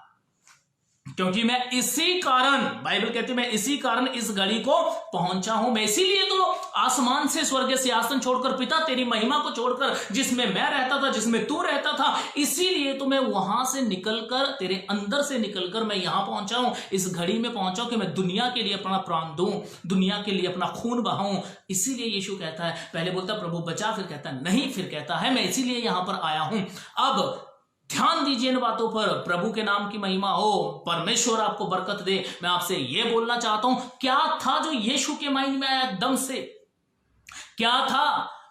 क्योंकि मैं इसी कारण, बाइबल कहती है मैं इसी कारण इस घड़ी को पहुंचा हूं। मैं इसीलिए तो आसमान से, स्वर्ग सिंहासन छोड़कर, पिता तेरी महिमा को छोड़कर, जिसमें मैं रहता था, जिसमें तू रहता था, इसीलिए तो मैं वहां से निकलकर, तेरे अंदर से निकलकर मैं यहां पहुंचा हूं, इस घड़ी में पहुंचा हूं कि मैं दुनिया के लिए अपना प्राण दूं, दुनिया के लिए अपना खून बहाऊं। इसीलिए यीशु कहता है, पहले बोलता प्रभु बचा, फिर कहता नहीं, फिर कहता है मैं इसीलिए यहां पर आया हूं। अब ध्यान दीजिए इन बातों पर, प्रभु के नाम की महिमा हो, परमेश्वर आपको बरकत दे। मैं आपसे यह बोलना चाहता हूं, क्या था जो यीशु के माइंड में आया एकदम से, क्या था?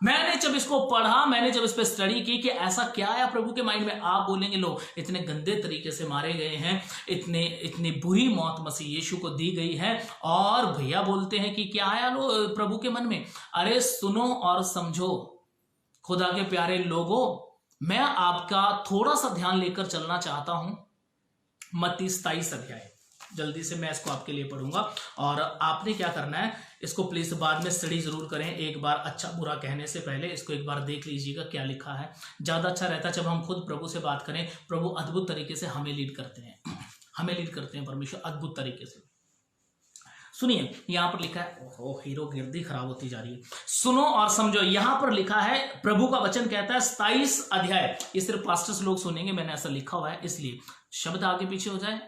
मैंने जब इसको पढ़ा, मैंने जब इस पर स्टडी की कि ऐसा क्या आया प्रभु के माइंड में। आप बोलेंगे लो इतने गंदे तरीके से मारे गए हैं, इतनी बुरी मौत मसीह यीशु को दी गई है, और भैया बोलते हैं कि क्या आया लो प्रभु के मन में। अरे सुनो और समझो खुदा के प्यारे लोगों, मैं आपका थोड़ा सा ध्यान लेकर चलना चाहता हूं। मत्ती 27 अध्याय, जल्दी से मैं इसको आपके लिए पढ़ूंगा और आपने क्या करना है, इसको प्लीज बाद में स्टडी जरूर करें। एक बार अच्छा बुरा कहने से पहले इसको एक बार देख लीजिएगा क्या लिखा है। ज्यादा अच्छा रहता है जब हम खुद प्रभु से बात करें। प्रभु अद्भुत तरीके से हमें लीड करते हैं, हमें लीड करते हैं परमेश्वर अद्भुत तरीके से। सुनिए, यहां पर लिखा है, ओहो हीरो गिरदी खराब होती जा रही है। सुनो और समझो, यहां पर लिखा है, प्रभु का वचन कहता है 27 अध्याय, ये सिर्फ पास्टर्स लोग सुनेंगे, मैंने ऐसा लिखा हुआ है इसलिए शब्द आगे पीछे हो जाए,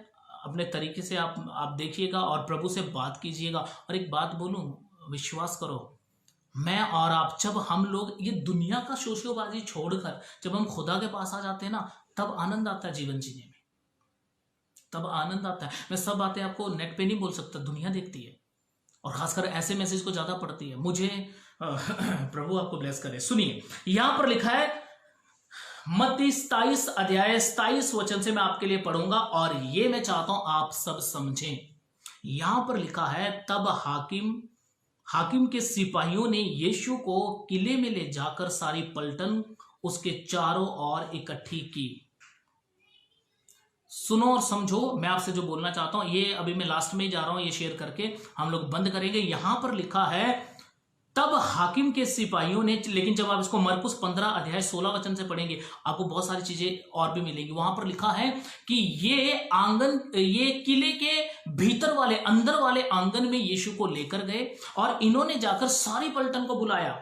अपने तरीके से आप देखिएगा और प्रभु से बात कीजिएगा। और एक बात बोलूं, विश्वास करो, मैं और आप, जब हम लोग ये दुनिया का शोशोबाजी छोड़कर जब हम खुदा के पास आ जाते हैं ना, तब आनंद आता है जीवन जीने में, तब आनंद आता है। मैं सब बातें आपको नेट पे नहीं बोल सकता, दुनिया देखती है और खासकर ऐसे मैसेज को ज्यादा पढ़ती है। मुझे प्रभु आपको ब्लेस करे। सुनिए, यहां पर लिखा है मत्ती 27 अध्याय 27 वचन से मैं आपके लिए पढ़ूंगा और ये मैं चाहता हूं आप सब समझें। यहां पर लिखा है, तब हाकिम के सिपाहियों ने यीशु को किले में ले जाकर सारी पलटन उसके चारों ओर इकट्ठी की। सुनो और समझो, मैं आपसे जो बोलना चाहता हूं, ये अभी मैं लास्ट में ही जा रहा हूं, ये शेयर करके हम लोग बंद करेंगे। यहां पर लिखा है, तब हाकिम के सिपाहियों ने, लेकिन जब आप इसको मरकुस 15 अध्याय 16 वचन से पढ़ेंगे आपको बहुत सारी चीजें और भी मिलेंगी। वहां पर लिखा है कि ये किले के भीतर वाले, अंदर वाले आंगन में यीशु को लेकर गए और इन्होंने जाकर सारी पलटन को बुलाया।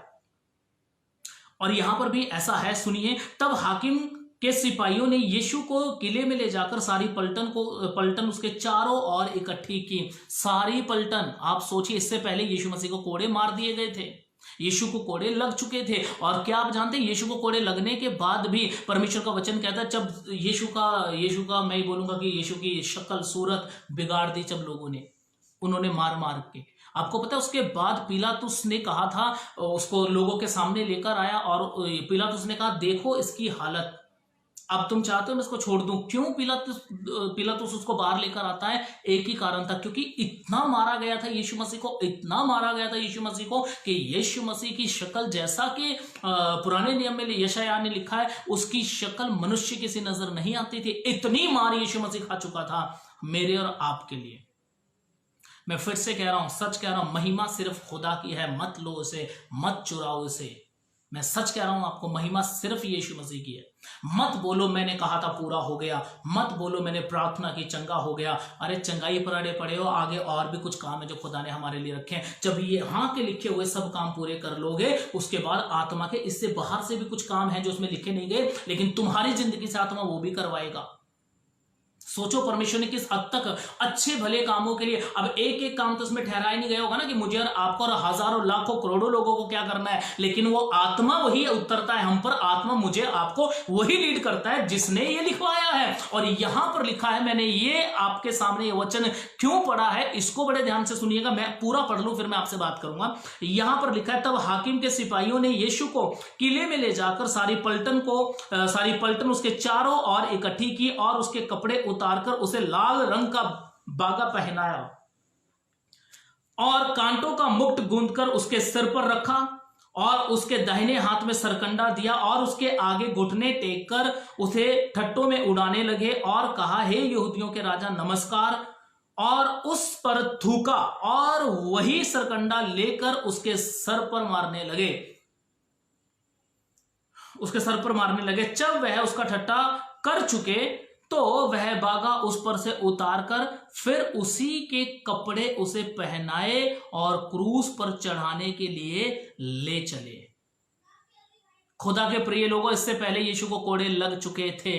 और यहां पर भी ऐसा है, सुनिए, तब हाकिम के सिपाहियों ने यीशु को किले में ले जाकर सारी पलटन उसके चारों ओर इकट्ठी की। सारी पलटन, आप सोचिए, इससे पहले यीशु मसीह को कोड़े मार दिए गए थे, यीशु को कोड़े लग चुके थे। और क्या आप जानते हैं, यीशु को कोड़े लगने के बाद भी परमेश्वर का वचन कहता है, जब यीशु का मैं बोलूंगा कि यीशु की शक्ल सूरत बिगाड़ दी जब लोगों ने, उन्होंने मार मार के। आपको पता है उसके बाद पिलातुस ने कहा था, उसको लोगों के सामने लेकर आया और पिलातुस ने कहा देखो इसकी हालत, अब तुम चाहते हो मैं इसको छोड़ दूं। क्यों पिलातुस उसको बाहर लेकर आता है? एक ही कारण था, क्योंकि इतना मारा गया था यीशु मसीह को, इतना मारा गया था यीशु मसीह को कि यीशु मसीह की शक्ल, जैसा कि पुराने नियम में यशायाह ने लिखा है, उसकी शक्ल मनुष्य की सी नजर नहीं आती थी। इतनी मार यीशु मसीह खा चुका था मेरे और आपके लिए। मैं फिर से कह रहा हूं, सच कह रहा हूं, महिमा सिर्फ खुदा की है, मत लो उसे, मत चुराओ उसे। मैं सच कह रहा हूं आपको, महिमा सिर्फ यीशु मसीह की है। मत बोलो मैंने कहा था पूरा हो गया, मत बोलो मैंने प्रार्थना की चंगा हो गया। अरे चंगाई पर अड़े पड़े हो, आगे और भी कुछ काम है जो खुदा ने हमारे लिए रखे हैं। जब ये यहाँ के लिखे हुए सब काम पूरे कर लोगे, उसके बाद आत्मा के इससे बाहर से भी कुछ काम है जो उसमें लिखे नहीं गए, लेकिन तुम्हारी जिंदगी से आत्मा वो भी करवाएगा। सोचो परमेश्वर ने किस हद तक अच्छे भले कामों के लिए, अब एक एक काम तो उसमें ठहराया नहीं गया होगा ना कि मुझे और आपको और हजारों लाखों करोड़ों लोगों को क्या करना है, लेकिन वो आत्मा वही उतरता है हम पर, आत्मा मुझे आपको वही लीड करता है जिसने ये लिखवाया है। और यहां पर लिखा है, मैंने ये आपके सामने ये वचन क्यों पढ़ा है इसको बड़े ध्यान से सुनिएगा, मैं पूरा पढ़ लूं फिर मैं आपसे बात करूंगा। यहां पर लिखा है, तब हाकिम के सिपाहियों ने यीशु को किले में ले जाकर सारी पलटन उसके चारों ओर इकट्ठी की और उसके कपड़े उतारकर उसे लाल रंग का बागा पहनाया और कांटों का मुकुट गूंथकर उसके सिर पर रखा और उसके दाहिने हाथ में सरकंडा दिया और उसके आगे घुटने टेक कर उसे ठट्टों में उड़ाने लगे और कहा, हे यहूदियों के राजा नमस्कार, और उस पर थूका और वही सरकंडा लेकर उसके सर पर मारने लगे। जब वह उसका ठट्टा कर चुके तो वह बागा उस पर से उतारकर फिर उसी के कपड़े उसे पहनाए और क्रूस पर चढ़ाने के लिए ले चले। खुदा के प्रिय लोगों, इससे पहले यीशु को कोड़े लग चुके थे।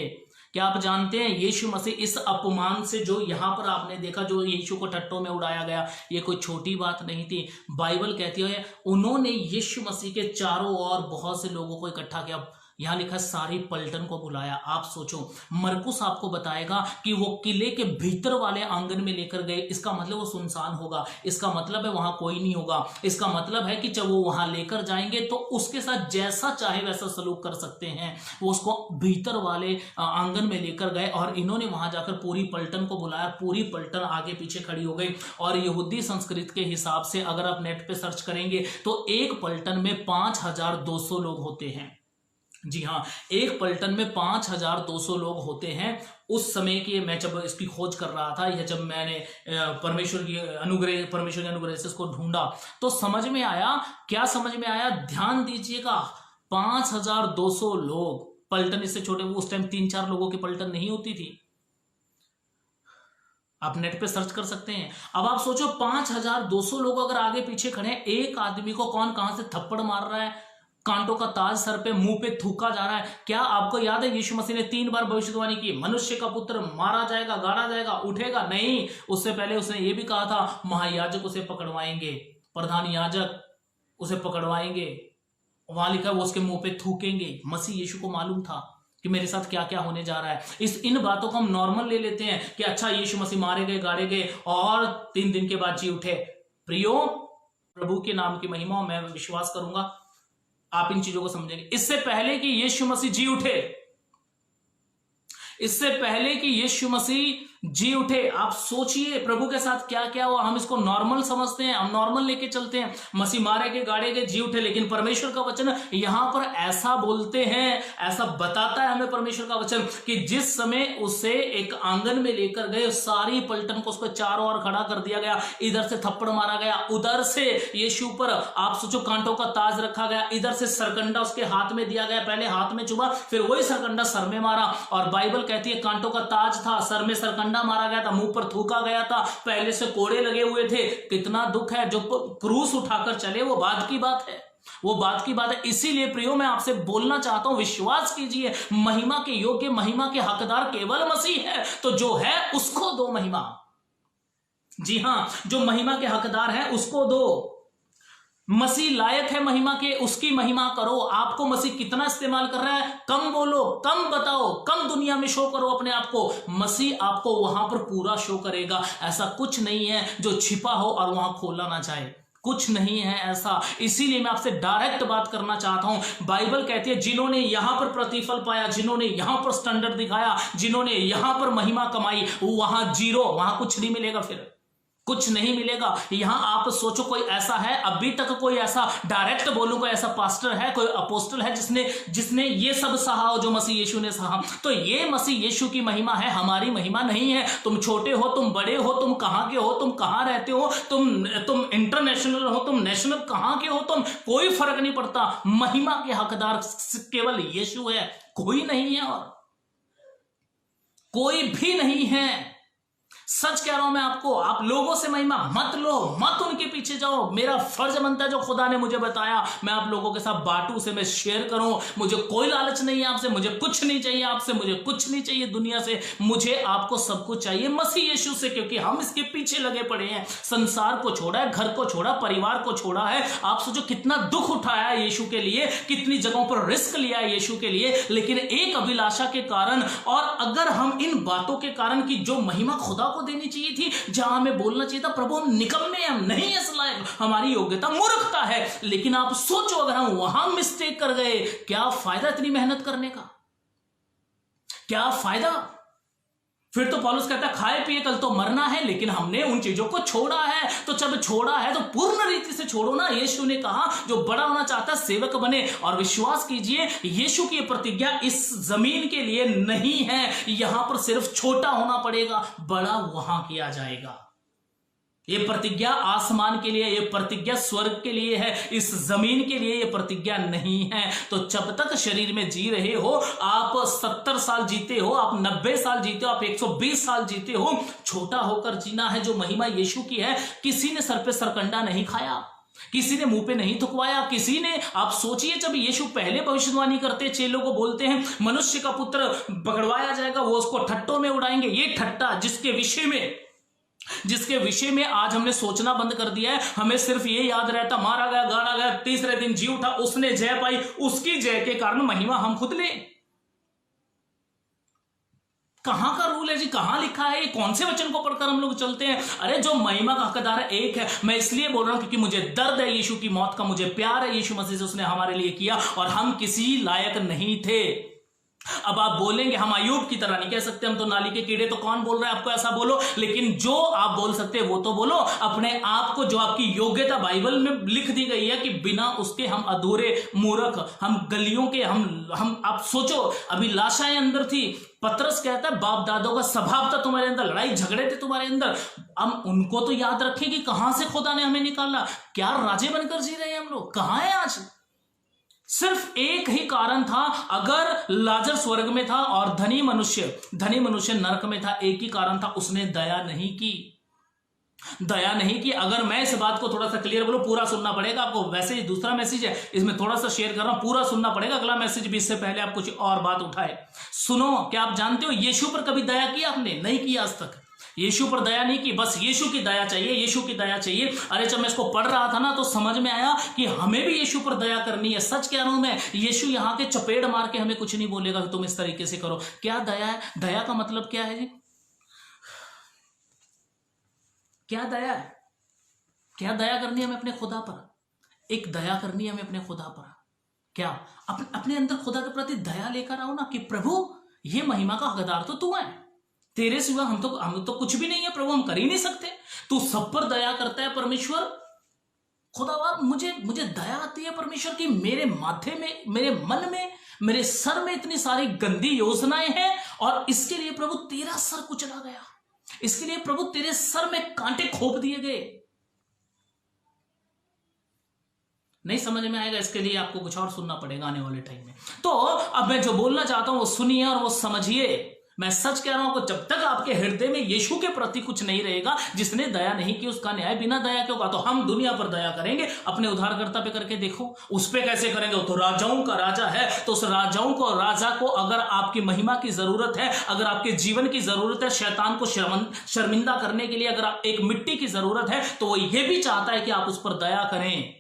क्या आप जानते हैं यीशु मसीह इस अपमान से, जो यहां पर आपने देखा, जो यीशु को ठट्टों में उड़ाया गया, ये कोई छोटी बात नहीं थी। बाइबल कहती है उन्होंने यीशु मसीह के चारों ओर बहुत से लोगों को इकट्ठा किया। यहां लिखा सारी पलटन को बुलाया। आप सोचो, मरकुस आपको बताएगा कि वो किले के भीतर वाले आंगन में लेकर गए। इसका मतलब वो सुनसान होगा, इसका मतलब है वहां कोई नहीं होगा, इसका मतलब है कि जब वो वहां लेकर जाएंगे तो उसके साथ जैसा चाहे वैसा सलूक कर सकते हैं। वो उसको भीतर वाले आंगन में लेकर गए और इन्होंने वहां जाकर पूरी पलटन को बुलाया। पूरी पलटन आगे पीछे खड़ी हो गई। और यहूदी संस्कृति के हिसाब से अगर आप नेट पे सर्च करेंगे तो एक पलटन में 5200 लोग होते हैं। जी हाँ, एक पलटन में 5200 लोग होते हैं। उस समय की मैं जब इसकी खोज कर रहा था, या जब मैंने परमेश्वर के अनुग्रह से इसको ढूंढा तो समझ में आया। क्या समझ में आया? ध्यान दीजिएगा, 5200 लोग। पलटन इससे छोटे, उस टाइम 3-4 लोगों की पलटन नहीं होती थी। आप नेट पे सर्च कर सकते हैं। अब आप सोचो 5200 लोग अगर आगे पीछे खड़े हैं, एक आदमी को कौन कहां से थप्पड़ मार रहा है, कांटों का ताज सर पे, मुंह पे थूका जा रहा है। क्या आपको याद है यीशु मसीह ने 3 बार भविष्यवाणी की, मनुष्य का पुत्र मारा जाएगा, गाड़ा जाएगा, उठेगा? नहीं, उससे पहले उसने ये भी कहा था महायाजक उसे पकड़वाएंगे, प्रधान याजक उसे पकड़वाएंगे। वहां लिखा वो उसके मुंह पे थूकेंगे। मसीह यीशु को मालूम था कि मेरे साथ क्या क्या होने जा रहा है। इन बातों को हम नॉर्मल ले लेते हैं कि अच्छा यीशु मसीह मारे गए, गाड़े गए और 3 दिन के बाद जी उठे। प्रियो, प्रभु के नाम की महिमा, मैं विश्वास करूंगा आप इन चीजों को समझेंगे। इससे पहले कि यीशु मसीह जी उठे, इससे पहले कि यीशु मसीह जी उठे, आप सोचिए प्रभु के साथ क्या क्या हुआ। हम इसको नॉर्मल समझते हैं, हम नॉर्मल लेके चलते हैं, मसीह मारे गए, गाड़े गए, जी उठे। लेकिन परमेश्वर का वचन यहां पर ऐसा बोलते हैं, ऐसा बताता है हमें परमेश्वर का वचन कि जिस समय उसे एक आंगन में लेकर गए, सारी पलटन को उसको चारों ओर खड़ा कर दिया गया। इधर से थप्पड़ मारा गया, उधर से यीशु पर आप सोचो कांटों का ताज रखा गया, इधर से सरकंडा उसके हाथ में दिया गया। पहले हाथ में चुभा, फिर वही सरकंडा सर में मारा। और बाइबल कहती है कांटों का ताज था, सर में सरकंडा मारा गया था, मुंह पर थूका गया था, पहले से कोड़े लगे हुए थे। कितना दुख है। जो क्रूस उठाकर चले वो बात की बात है, वो बात की बात है। इसीलिए प्रियो मैं आपसे बोलना चाहता हूं, विश्वास कीजिए, महिमा के योग्य, महिमा के हकदार केवल मसीह है। तो जो है उसको दो महिमा। जी हां, जो महिमा के हकदार है उसको दो। मसीह लायक है महिमा के, उसकी महिमा करो। आपको मसीह कितना इस्तेमाल कर रहा है, कम बोलो, कम बताओ, कम दुनिया में शो करो अपने आप को। मसीह आपको वहां पर पूरा शो करेगा। ऐसा कुछ नहीं है जो छिपा हो और वहां खोला ना जाए, कुछ नहीं है ऐसा। इसीलिए मैं आपसे डायरेक्ट बात करना चाहता हूं। बाइबल कहती है जिन्होंने यहां पर प्रतिफल पाया, जिन्होंने यहां पर स्टैंडर्ड दिखाया, जिन्होंने यहां पर महिमा कमाई, वहां जीरो, वहां कुछ नहीं मिलेगा, फिर कुछ नहीं मिलेगा। यहां आप सोचो कोई ऐसा है, अभी तक कोई ऐसा डायरेक्ट बोलूं, कोई ऐसा पास्टर है, कोई अपोस्टल है जिसने ये सब सहा हो जो मसीह यीशु ने सहा? तो ये मसीह यीशु की महिमा है, हमारी महिमा नहीं है। तुम छोटे हो, तुम बड़े हो, तुम कहां के हो, तुम कहां रहते हो, तुम इंटरनेशनल हो, तुम नेशनल, कहां के हो तुम, कोई फर्क नहीं पड़ता। महिमा के हकदार केवल यीशु है, कोई नहीं है, और कोई भी नहीं है। सच कह रहा हूं मैं आपको, आप लोगों से महिमा मत लो, मत उनके पीछे जाओ। मेरा फर्ज बनता है जो खुदा ने मुझे बताया मैं आप लोगों के साथ बांटूं, उसे मैं शेयर करूं। मुझे कोई लालच नहीं है आपसे, मुझे कुछ नहीं चाहिए आपसे, मुझे कुछ नहीं चाहिए दुनिया से, मुझे आपको सब कुछ चाहिए मसीह यीशु से, क्योंकि हम इसके पीछे लगे पड़े हैं। संसार को छोड़ा है, घर को छोड़ा, परिवार को छोड़ा है। आप सोचो कितना दुख उठाया है यीशु के लिए, कितनी जगहों पर रिस्क लिया है यीशु के लिए, लेकिन एक अभिलाषा के कारण। और अगर हम इन बातों के कारण की जो महिमा खुदा देनी चाहिए थी, जहां हमें बोलना चाहिए था प्रभु हम निकम्मे, हम नहीं इस लायक, हमारी योग्यता मूर्खता है, लेकिन आप सोचो अगर हम वहां मिस्टेक कर गए, क्या फायदा इतनी मेहनत करने का, क्या फायदा? फिर तो पौलुस कहता है खाए पिए कल तो मरना है, लेकिन हमने उन चीजों को छोड़ा है। तो जब छोड़ा है तो पूर्ण रीति से छोड़ो ना। यीशु ने कहा जो बड़ा होना चाहता है सेवक बने। और विश्वास कीजिए यीशु की प्रतिज्ञा इस जमीन के लिए नहीं है, यहां पर सिर्फ छोटा होना पड़ेगा, बड़ा वहां किया जाएगा। ये प्रतिज्ञा आसमान के लिए, ये प्रतिज्ञा स्वर्ग के लिए है, इस जमीन के लिए ये प्रतिज्ञा नहीं है। तो जब तक शरीर में जी रहे हो, आप 70 साल जीते हो, आप 90 साल जीते हो, आप 120 साल जीते हो, छोटा होकर जीना है। जो महिमा यीशु की है, किसी ने सर पे सरकंडा नहीं खाया, किसी ने मुंह पे नहीं थुकवाया, किसी ने, आप सोचिए जब यीशु पहले भविष्यवाणी करते, चेलों को बोलते हैं मनुष्य का पुत्र पकड़वाया जाएगा, वो उसको ठट्टों में उड़ाएंगे। ये ठट्टा जिसके विषय में आज हमने सोचना बंद कर दिया है, हमें सिर्फ ये याद रहता मारा गया, गाड़ा गया, तीसरे दिन जी उठा, उसने जय पाई, उसकी जय के कारण महिमा हम खुद ले। कहां का रूल है जी, कहां लिखा है, ये कौन से वचन को पढ़कर हम लोग चलते हैं? अरे जो महिमा का हकदार है एक है। मैं इसलिए बोल रहा हूं क्योंकि मुझे दर्द है यीशु की मौत का, मुझे प्यार है यीशु मसीह से, उसने हमारे लिए किया और हम किसी लायक नहीं थे। अब आप बोलेंगे हम अय्यूब की तरह नहीं कह सकते, हम तो नाली के कीड़े, तो कौन बोल रहा है आपको ऐसा बोलो, लेकिन जो आप बोल सकते हैं वो तो बोलो अपने आप को। जो आपकी योग्यता बाइबल में लिख दी गई है कि बिना उसके हम अधूरे, मूर्ख, हम गलियों के, हम आप सोचो अभिलाषाएं अंदर थी। पतरस कहता है बाप दादों का स्वभाव था तुम्हारे अंदर, लड़ाई झगड़े थे तुम्हारे अंदर, हम उनको तो याद रखें कि कहां से खुदा ने हमें निकाला। क्या राजे बनकर जी रहे हैं हम लोग, कहां है आज? सिर्फ एक ही कारण था, अगर लाजर स्वर्ग में था और धनी मनुष्य नरक में था, एक ही कारण था, उसने दया नहीं की। दया नहीं की। अगर मैं इस बात को थोड़ा सा क्लियर बोलूं, पूरा सुनना पड़ेगा आपको, वैसे ही दूसरा मैसेज है इसमें थोड़ा सा शेयर कर रहा हूं, पूरा सुनना पड़ेगा अगला मैसेज भी, इससे पहले आप कुछ और बात उठाए। सुनो, क्या आप जानते हो यीशु पर कभी दया की आपने? नहीं की आज तक। यीशु पर दया नहीं की, बस यीशु की दया चाहिए, यीशु की दया चाहिए। अरे जब मैं इसको पढ़ रहा था ना तो समझ में आया कि हमें भी यीशु पर दया करनी है। सच कह रहा हूं मैं, यीशु यहां के चपेड़ मार के हमें कुछ नहीं बोलेगा कि तुम इस तरीके से करो। क्या दया है? दया का मतलब क्या है जी? क्या दया है? क्या दया करनी है हमें अपने खुदा पर? एक दया करनी है हमें अपने खुदा पर। क्या अपने अंदर खुदा के प्रति दया लेकर आओ ना कि प्रभु ये महिमा का हकदार तो तू है, तेरे सिवा हम तो कुछ भी नहीं है प्रभु, हम कर ही नहीं सकते, तू सब पर दया करता है परमेश्वर। खुदावंद मुझे दया आती है परमेश्वर की मेरे माथे में, मेरे मन में, मेरे सर में इतनी सारी गंदी योजनाएं हैं और इसके लिए प्रभु तेरा सर कुचला गया, इसके लिए प्रभु तेरे सर में कांटे खोप दिए गए। नहीं समझ में आएगा, इसके लिए आपको कुछ और सुनना पड़ेगा आने वाले टाइम में। तो अब मैं जो बोलना चाहता हूं वो सुनिए और वो समझिए। मैं सच कह रहा हूं, जब तक आपके हृदय में यीशु के प्रति कुछ नहीं रहेगा, जिसने दया नहीं की उसका न्याय बिना दया के होगा। तो हम दुनिया पर दया करेंगे, अपने उद्धारकर्ता पे करके देखो, उस पे कैसे करेंगे? वो तो राजाओं का राजा है, तो उस राजाओं को, राजा को अगर आपकी महिमा की जरूरत है, अगर आपके जीवन की जरूरत है, शैतान को शर्मिंदा करने के लिए अगर एक मिट्टी की जरूरत है, तो वो ये भी चाहता है कि आप उस पर दया करें।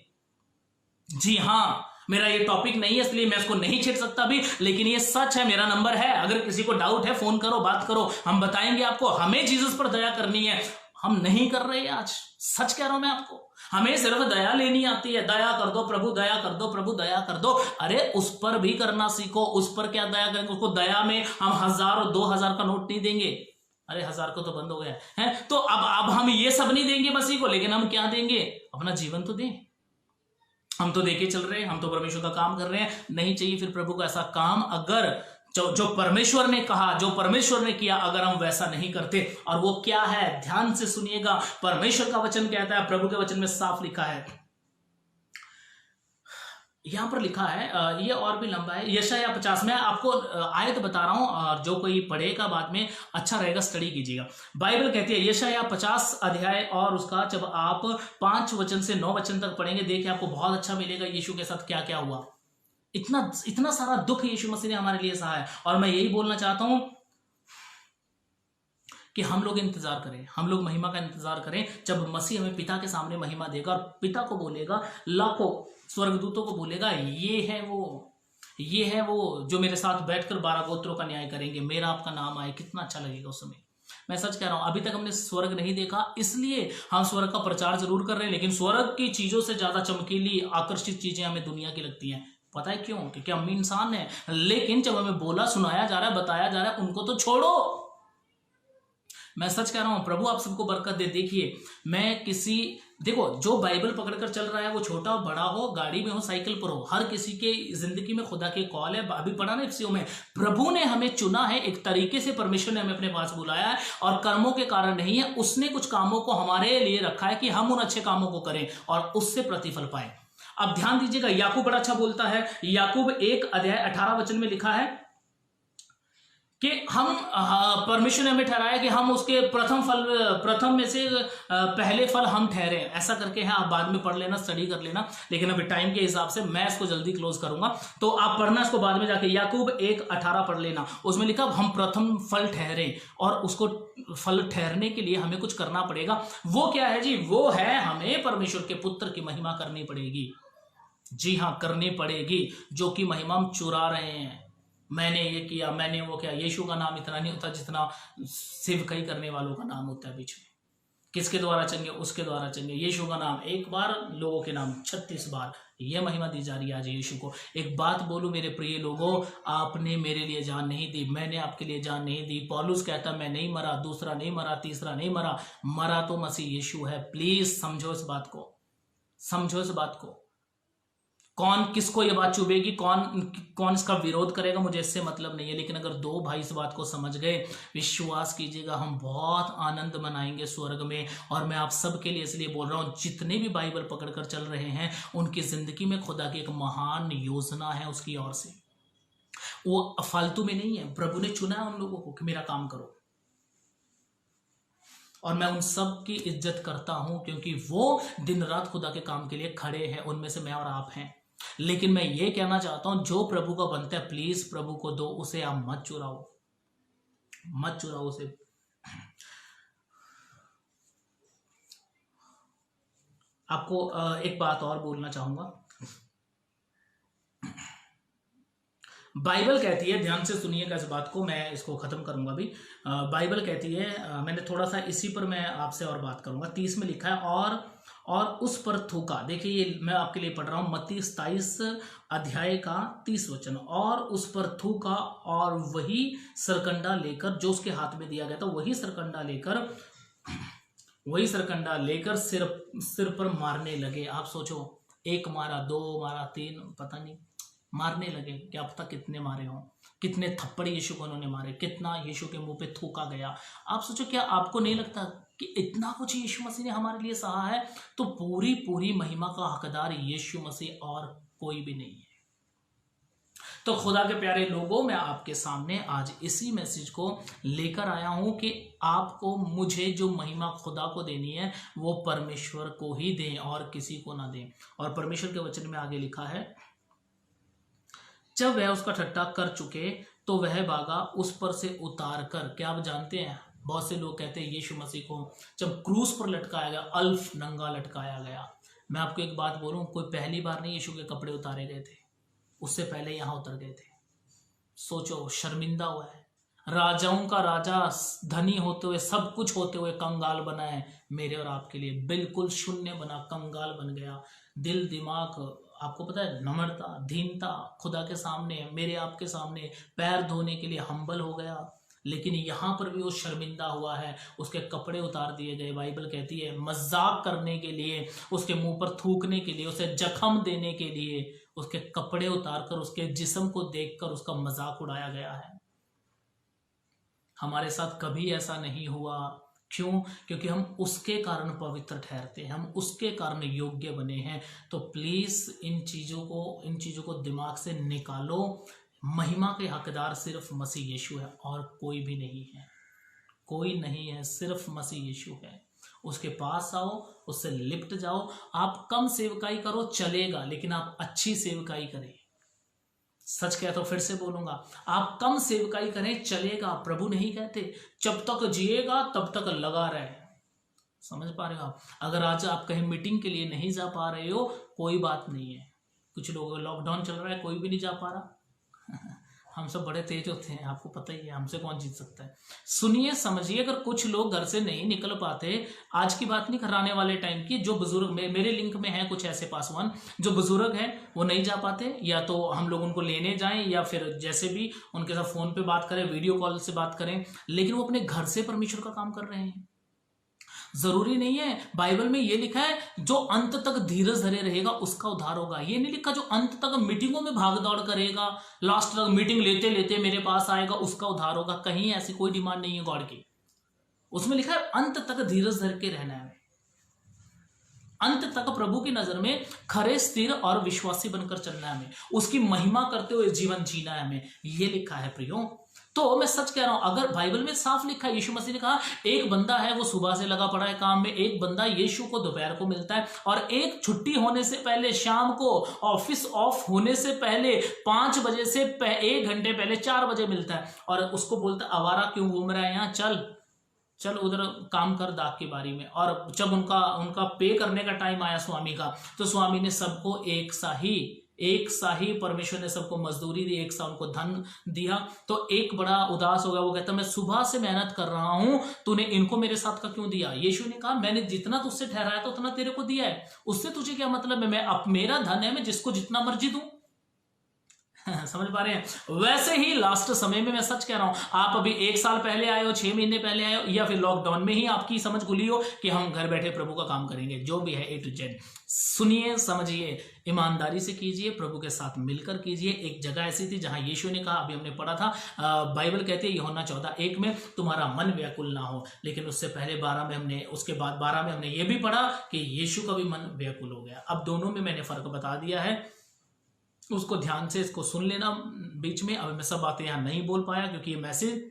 जी हाँ, मेरा ये टॉपिक नहीं है इसलिए मैं इसको नहीं छेड़ सकता भी, लेकिन ये सच है। मेरा नंबर है, अगर किसी को डाउट है फोन करो, बात करो, हम बताएंगे आपको। हमें जीसस पर दया करनी है, हम नहीं कर रहे आज, सच कह रहा हूं मैं आपको। हमें सिर्फ दया लेनी आती है, दया कर दो प्रभु, दया कर दो प्रभु, दया कर दो। अरे उस पर भी करना सीखो। उस पर क्या दया करेंगे? उसको दया में हम 1000 और 2000 का नोट नहीं देंगे। अरे 1000 को तो बंद हो गया है। तो अब हम ये सब नहीं देंगे मसीह को, लेकिन हम क्या देंगे? अपना जीवन तो दें। हम तो देके चल रहे हैं, हम तो परमेश्वर का काम कर रहे हैं। नहीं चाहिए फिर प्रभु को ऐसा काम। अगर जो परमेश्वर ने कहा, जो परमेश्वर ने किया, अगर हम वैसा नहीं करते, और वो क्या है, ध्यान से सुनिएगा। परमेश्वर का वचन कहता है, प्रभु के वचन में साफ लिखा है, यहां पर लिखा है, ये और भी लंबा है, यशायाह 50। मैं आपको आयत बता रहा हूं, और जो कोई पढ़ेगा बाद में अच्छा रहेगा, स्टडी कीजिएगा। बाइबल कहती है, यशायाह 50 अध्याय, और उसका जब आप 5 वचन से 9 वचन तक पढ़ेंगे, देखिए आपको बहुत अच्छा मिलेगा यीशु के साथ क्या क्या हुआ। इतना सारा दुख यीशु मसीह ने हमारे लिए सहा है। और मैं यही बोलना चाहता हूं कि हम लोग इंतजार करें, हम लोग महिमा का इंतजार करें, जब मसीह हमें पिता के सामने महिमा देगा, और पिता को बोलेगा, लाखों स्वर्गदूतों को बोलेगा, ये है वो जो मेरे साथ बैठकर 12 गोत्रों का न्याय करेंगे, मेरा आपका नाम आए। कितना अच्छा लगेगा उस समय। मैं सच कह रहा हूं, अभी तक हमने स्वर्ग नहीं देखा, इसलिए हम स्वर्ग का प्रचार जरूर कर रहे हैं, लेकिन स्वर्ग की चीजों से ज्यादा चमकीली, आकर्षित चीजें हमें दुनिया की लगती हैं। पता है क्यों? क्योंकि हम इंसान हैं। लेकिन जब हमें बोला, सुनाया जा रहा है, बताया जा रहा है, उनको तो छोड़ो। मैं सच कह रहा हूं, प्रभु आप सबको बरकत दे। देखिए, देखो, जो बाइबल पकड़कर चल रहा है, वो छोटा हो बड़ा हो, गाड़ी में हो, साइकिल पर हो, हर किसी के जिंदगी में खुदा के कॉल है। अभी पढ़ा ना इफ्सियों में, प्रभु ने हमें चुना है, एक तरीके से परमेश्वर ने हमें अपने पास बुलाया है, और कर्मों के कारण नहीं है। उसने कुछ कामों को हमारे लिए रखा है कि हम उन अच्छे कामों को करें और उससे प्रतिफल पाए। अब ध्यान दीजिएगा, याकूब बड़ा अच्छा बोलता है। याकूब 1 अध्याय 18 वचन में लिखा है कि हम परमेश्वर ने हमें ठहराया कि हम उसके प्रथम में से पहले फल हम ठहरे। ऐसा करके है, आप बाद में पढ़ लेना, स्टडी कर लेना, लेकिन अभी टाइम के हिसाब से मैं इसको जल्दी क्लोज करूंगा, तो आप पढ़ना इसको बाद में जाके। याकूब 1:18 पढ़ लेना, उसमें लिखा हम प्रथम फल ठहरे, और उसको फल ठहरने के लिए हमें कुछ करना पड़ेगा। वो क्या है जी? वो है, हमें परमेश्वर के पुत्र की महिमा करनी पड़ेगी। जी हाँ, करनी पड़ेगी, जो कि महिमा हम चुरा रहे हैं। मैंने ये किया, मैंने वो किया। यीशु का नाम इतना नहीं होता जितना सेवकाई करने वालों का नाम होता है बीच में। किसके द्वारा चंगे? उसके द्वारा चंगे। यीशु का नाम एक बार, लोगों के नाम 36 बार। ये महिमा दी जा रही है आज यीशु को। एक बात बोलूं मेरे प्रिय लोगों, आपने मेरे लिए जान नहीं दी, मैंने आपके लिए जान नहीं दी। पौलुस कहता मैं नहीं मरा, दूसरा नहीं मरा, तीसरा नहीं मरा, मरा तो मसीह यीशु है। प्लीज समझो इस बात को, समझो इस बात को। कौन किसको ये बात चुभेगी, कौन इसका विरोध करेगा, मुझे इससे मतलब नहीं है। लेकिन अगर 2 भाई इस बात को समझ गए, विश्वास कीजिएगा, हम बहुत आनंद मनाएंगे स्वर्ग में। और मैं आप सबके लिए इसलिए बोल रहा हूं, जितने भी बाइबल पकड़कर चल रहे हैं, उनकी जिंदगी में खुदा की एक महान योजना है उसकी ओर से। वो फालतू में नहीं है। प्रभु ने चुना है उन लोगों को कि मेरा काम करो, और मैं उन सब की इज्जत करता हूं, क्योंकि वो दिन रात खुदा के काम के लिए खड़े हैं। उनमें से मैं और आप हैं। लेकिन मैं ये कहना चाहता हूं, जो प्रभु का बनता है, प्लीज प्रभु को दो, उसे आप मत चुराओ, मत चुराओ उसे। आपको एक बात और बोलना चाहूंगा। बाइबल कहती है, ध्यान से सुनिएगा इस बात को, मैं इसको खत्म करूंगा अभी। बाइबल कहती है, मैंने थोड़ा सा इसी पर मैं आपसे और बात करूंगा। 30 में लिखा है, और उस पर थूका। देखिए, ये मैं आपके लिए पढ़ रहा हूं, मत्ती 27 अध्याय का 30 वचन। और उस पर थूका, और वही सरकंडा लेकर, जो उसके हाथ में दिया गया था, वही सरकंडा लेकर सिर पर मारने लगे। आप सोचो, 1 मारा, 2 मारा, 3, पता नहीं, मारने लगे। क्या पता कितने मारे हों, कितने थप्पड़ यीशु को उन्होंने मारे, कितना यीशु के मुंह पे थूका गया। आप सोचो, क्या आपको नहीं लगता कि इतना कुछ यीशु मसीह ने हमारे लिए सहा है? तो पूरी महिमा का हकदार यीशु मसीह और कोई भी नहीं है। तो खुदा के प्यारे लोगों, मैं आपके सामने आज इसी मैसेज को लेकर आया हूं कि आपको, मुझे जो महिमा खुदा को देनी है, वो परमेश्वर को ही दें और किसी को ना दें। और परमेश्वर के वचन में आगे लिखा है, जब वह उसका ठट्ठा कर चुके तो वह भागा उस पर से उतार कर। क्या आप जानते हैं, बहुत से लोग कहते हैं यीशु मसीह को जब क्रूस पर लटकाया गया, अल्फ नंगा लटकाया गया। मैं आपको एक बात बोलूं, कोई पहली बार नहीं यीशु के कपड़े उतारे गए थे, उससे पहले यहाँ उतर गए थे। सोचो, शर्मिंदा हुआ है, राजाओं का राजा, धनी होते हुए, सब कुछ होते हुए कंगाल बना है मेरे और आपके लिए, बिल्कुल शून्य बना, कंगाल बन गया। दिल दिमाग, आपको पता है, नम्रता, दीनता, खुदा के सामने, मेरे आपके सामने पैर धोने के लिए हम्बल हो गया। लेकिन यहाँ पर भी वो शर्मिंदा हुआ है, उसके कपड़े उतार दिए गए। बाइबल कहती है मजाक करने के लिए, उसके मुंह पर थूकने के लिए, उसे जख्म देने के लिए उसके कपड़े उतारकर, उसके जिस्म को देखकर उसका मजाक उड़ाया गया है। हमारे साथ कभी ऐसा नहीं हुआ। क्यों? क्योंकि हम उसके कारण पवित्र ठहरते हैं, हम उसके कारण योग्य बने हैं। तो प्लीज इन चीजों को दिमाग से निकालो। महिमा के हकदार सिर्फ मसीह यीशु है और कोई भी नहीं है, कोई नहीं है, सिर्फ मसीह यीशु है। उसके पास आओ, उससे लिपट जाओ। आप कम सेवकाई करो चलेगा, लेकिन आप अच्छी सेवकाई करें। सच कहता हूं, फिर से बोलूंगा, आप कम सेवकाई करें चलेगा। प्रभु नहीं कहते जब तक जिएगा तब तक लगा रहे। समझ पा रहे हो आप? अगर आज आप कहीं मीटिंग के लिए नहीं जा पा रहे हो, कोई बात नहीं है। कुछ लोग, लॉकडाउन चल रहा है, कोई भी नहीं जा पा रहा। हम सब बड़े तेज होते हैं, आपको पता ही है, हमसे कौन जीत सकता है। सुनिए, समझिए, अगर कुछ लोग घर से नहीं निकल पाते, आज की बात नहीं, कराने वाले टाइम की, जो बुजुर्ग, मेरे लिंक में है कुछ ऐसे पासवान जो बुजुर्ग हैं, वो नहीं जा पाते, या तो हम लोग उनको लेने जाएं या फिर जैसे भी उनके साथ फोन पे बात करें, वीडियो कॉल से बात करें, लेकिन वो अपने घर से परमेश्वर का काम कर रहे हैं। जरूरी नहीं है, बाइबल में ये लिखा है जो अंत तक धीरज धरे रहेगा उसका उद्धार होगा। ये नहीं लिखा जो अंत तक मीटिंगों में भाग दौड़ करेगा, लास्ट तक मीटिंग लेते लेते मेरे पास आएगा उसका उद्धार होगा। कहीं ऐसी कोई डिमांड नहीं है गॉड की। उसमें लिखा है अंत तक धीरज धर के रहना है, अंत तक प्रभु की नजर में खरे, स्थिर और विश्वासी बनकर चलना है हमें, उसकी महिमा करते हुए जीवन जीना है हमें, ये लिखा है प्रियो। तो मैं सच कह रहा हूं, अगर बाइबल में साफ लिखा है, यीशु मसीह ने कहा एक बंदा है वो सुबह से लगा पड़ा है काम में, एक बंदा यीशु को दोपहर को मिलता है, और एक छुट्टी होने से पहले, शाम को ऑफिस ऑफ होने से पहले 5 बजे से 1 घंटे पहले 4 बजे मिलता है, और उसको बोलता है आवारा क्यों घूम रहा है यहाँ, चल उधर काम कर दाग की बारी में। और जब उनका पे करने का टाइम आया स्वामी का, तो स्वामी ने सबको एक सा ही परमेश्वर ने सबको मजदूरी दी, एक सा उनको धन दिया। तो एक बड़ा उदास हो गया, वो कहता मैं सुबह से मेहनत कर रहा हूं, तूने इनको मेरे साथ का क्यों दिया? यीशु ने कहा मैंने जितना तुझसे ठहराया था उतना तेरे को दिया है, उससे तुझे क्या मतलब है? मेरा धन है, मैं जिसको जितना मर्जी दूं। समझ पा रहे हैं? वैसे ही लास्ट समय में मैं सच कह रहा हूं, आप अभी 1 साल पहले आए हो, 6 महीने पहले आए हो, या फिर लॉकडाउन में ही आपकी समझ खुली हो कि हम घर बैठे प्रभु का काम करेंगे, जो भी है A to Z, सुनिए, समझिए, ईमानदारी से कीजिए, प्रभु के साथ मिलकर कीजिए। एक जगह ऐसी थी जहां यीशु ने कहा, अभी हमने पढ़ा था, बाइबल कहती है यूहन्ना 14:1 में, तुम्हारा मन व्याकुल ना हो। लेकिन उससे पहले 12 में उसके बाद 12 में हमने ये भी पढ़ा कि यीशु का भी मन व्याकुल हो गया। अब दोनों में मैंने फर्क बता दिया है, उसको ध्यान से इसको सुन लेना बीच में। अब मैं सब बातें यहाँ नहीं बोल पाया क्योंकि ये मैसेज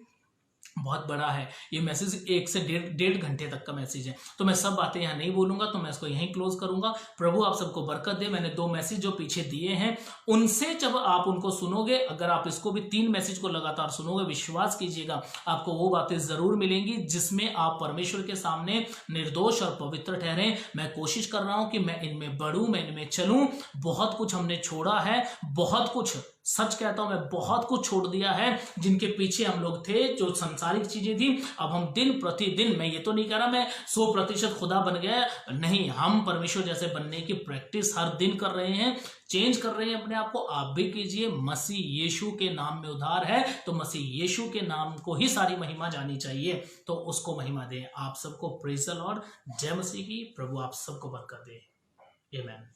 बहुत बड़ा है, ये मैसेज 1 से 1.5 घंटे तक का मैसेज है, तो मैं सब बातें यहाँ नहीं बोलूंगा, तो मैं इसको यहीं क्लोज करूंगा। प्रभु आप सबको बरकत दे। मैंने 2 मैसेज जो पीछे दिए हैं, उनसे जब आप उनको सुनोगे, अगर आप इसको भी 3 मैसेज को लगातार सुनोगे, विश्वास कीजिएगा आपको वो बातें जरूर मिलेंगी जिसमें आप परमेश्वर के सामने निर्दोष और पवित्र ठहरे। मैं कोशिश कर रहा हूं कि मैं इनमें बढ़ूं, मैं इनमें चलूं। बहुत कुछ हमने छोड़ा है, बहुत कुछ, सच कहता हूं मैं, बहुत कुछ छोड़ दिया है जिनके पीछे हम लोग थे, जो संसारिक चीजें थी। अब हम दिन प्रतिदिन, मैं ये तो नहीं कह रहा मैं 100% खुदा बन गया, नहीं, हम परमेश्वर जैसे बनने की प्रैक्टिस हर दिन कर रहे हैं, चेंज कर रहे हैं अपने आप को। आप भी कीजिए। मसीह यीशु के नाम में उद्धार है, तो मसीह यीशु के नाम को ही सारी महिमा जानी चाहिए, तो उसको महिमा दें। आप सबको प्रेज़ द लॉर्ड, जय मसीह की। प्रभु आप सबको बरकत दे। आमीन।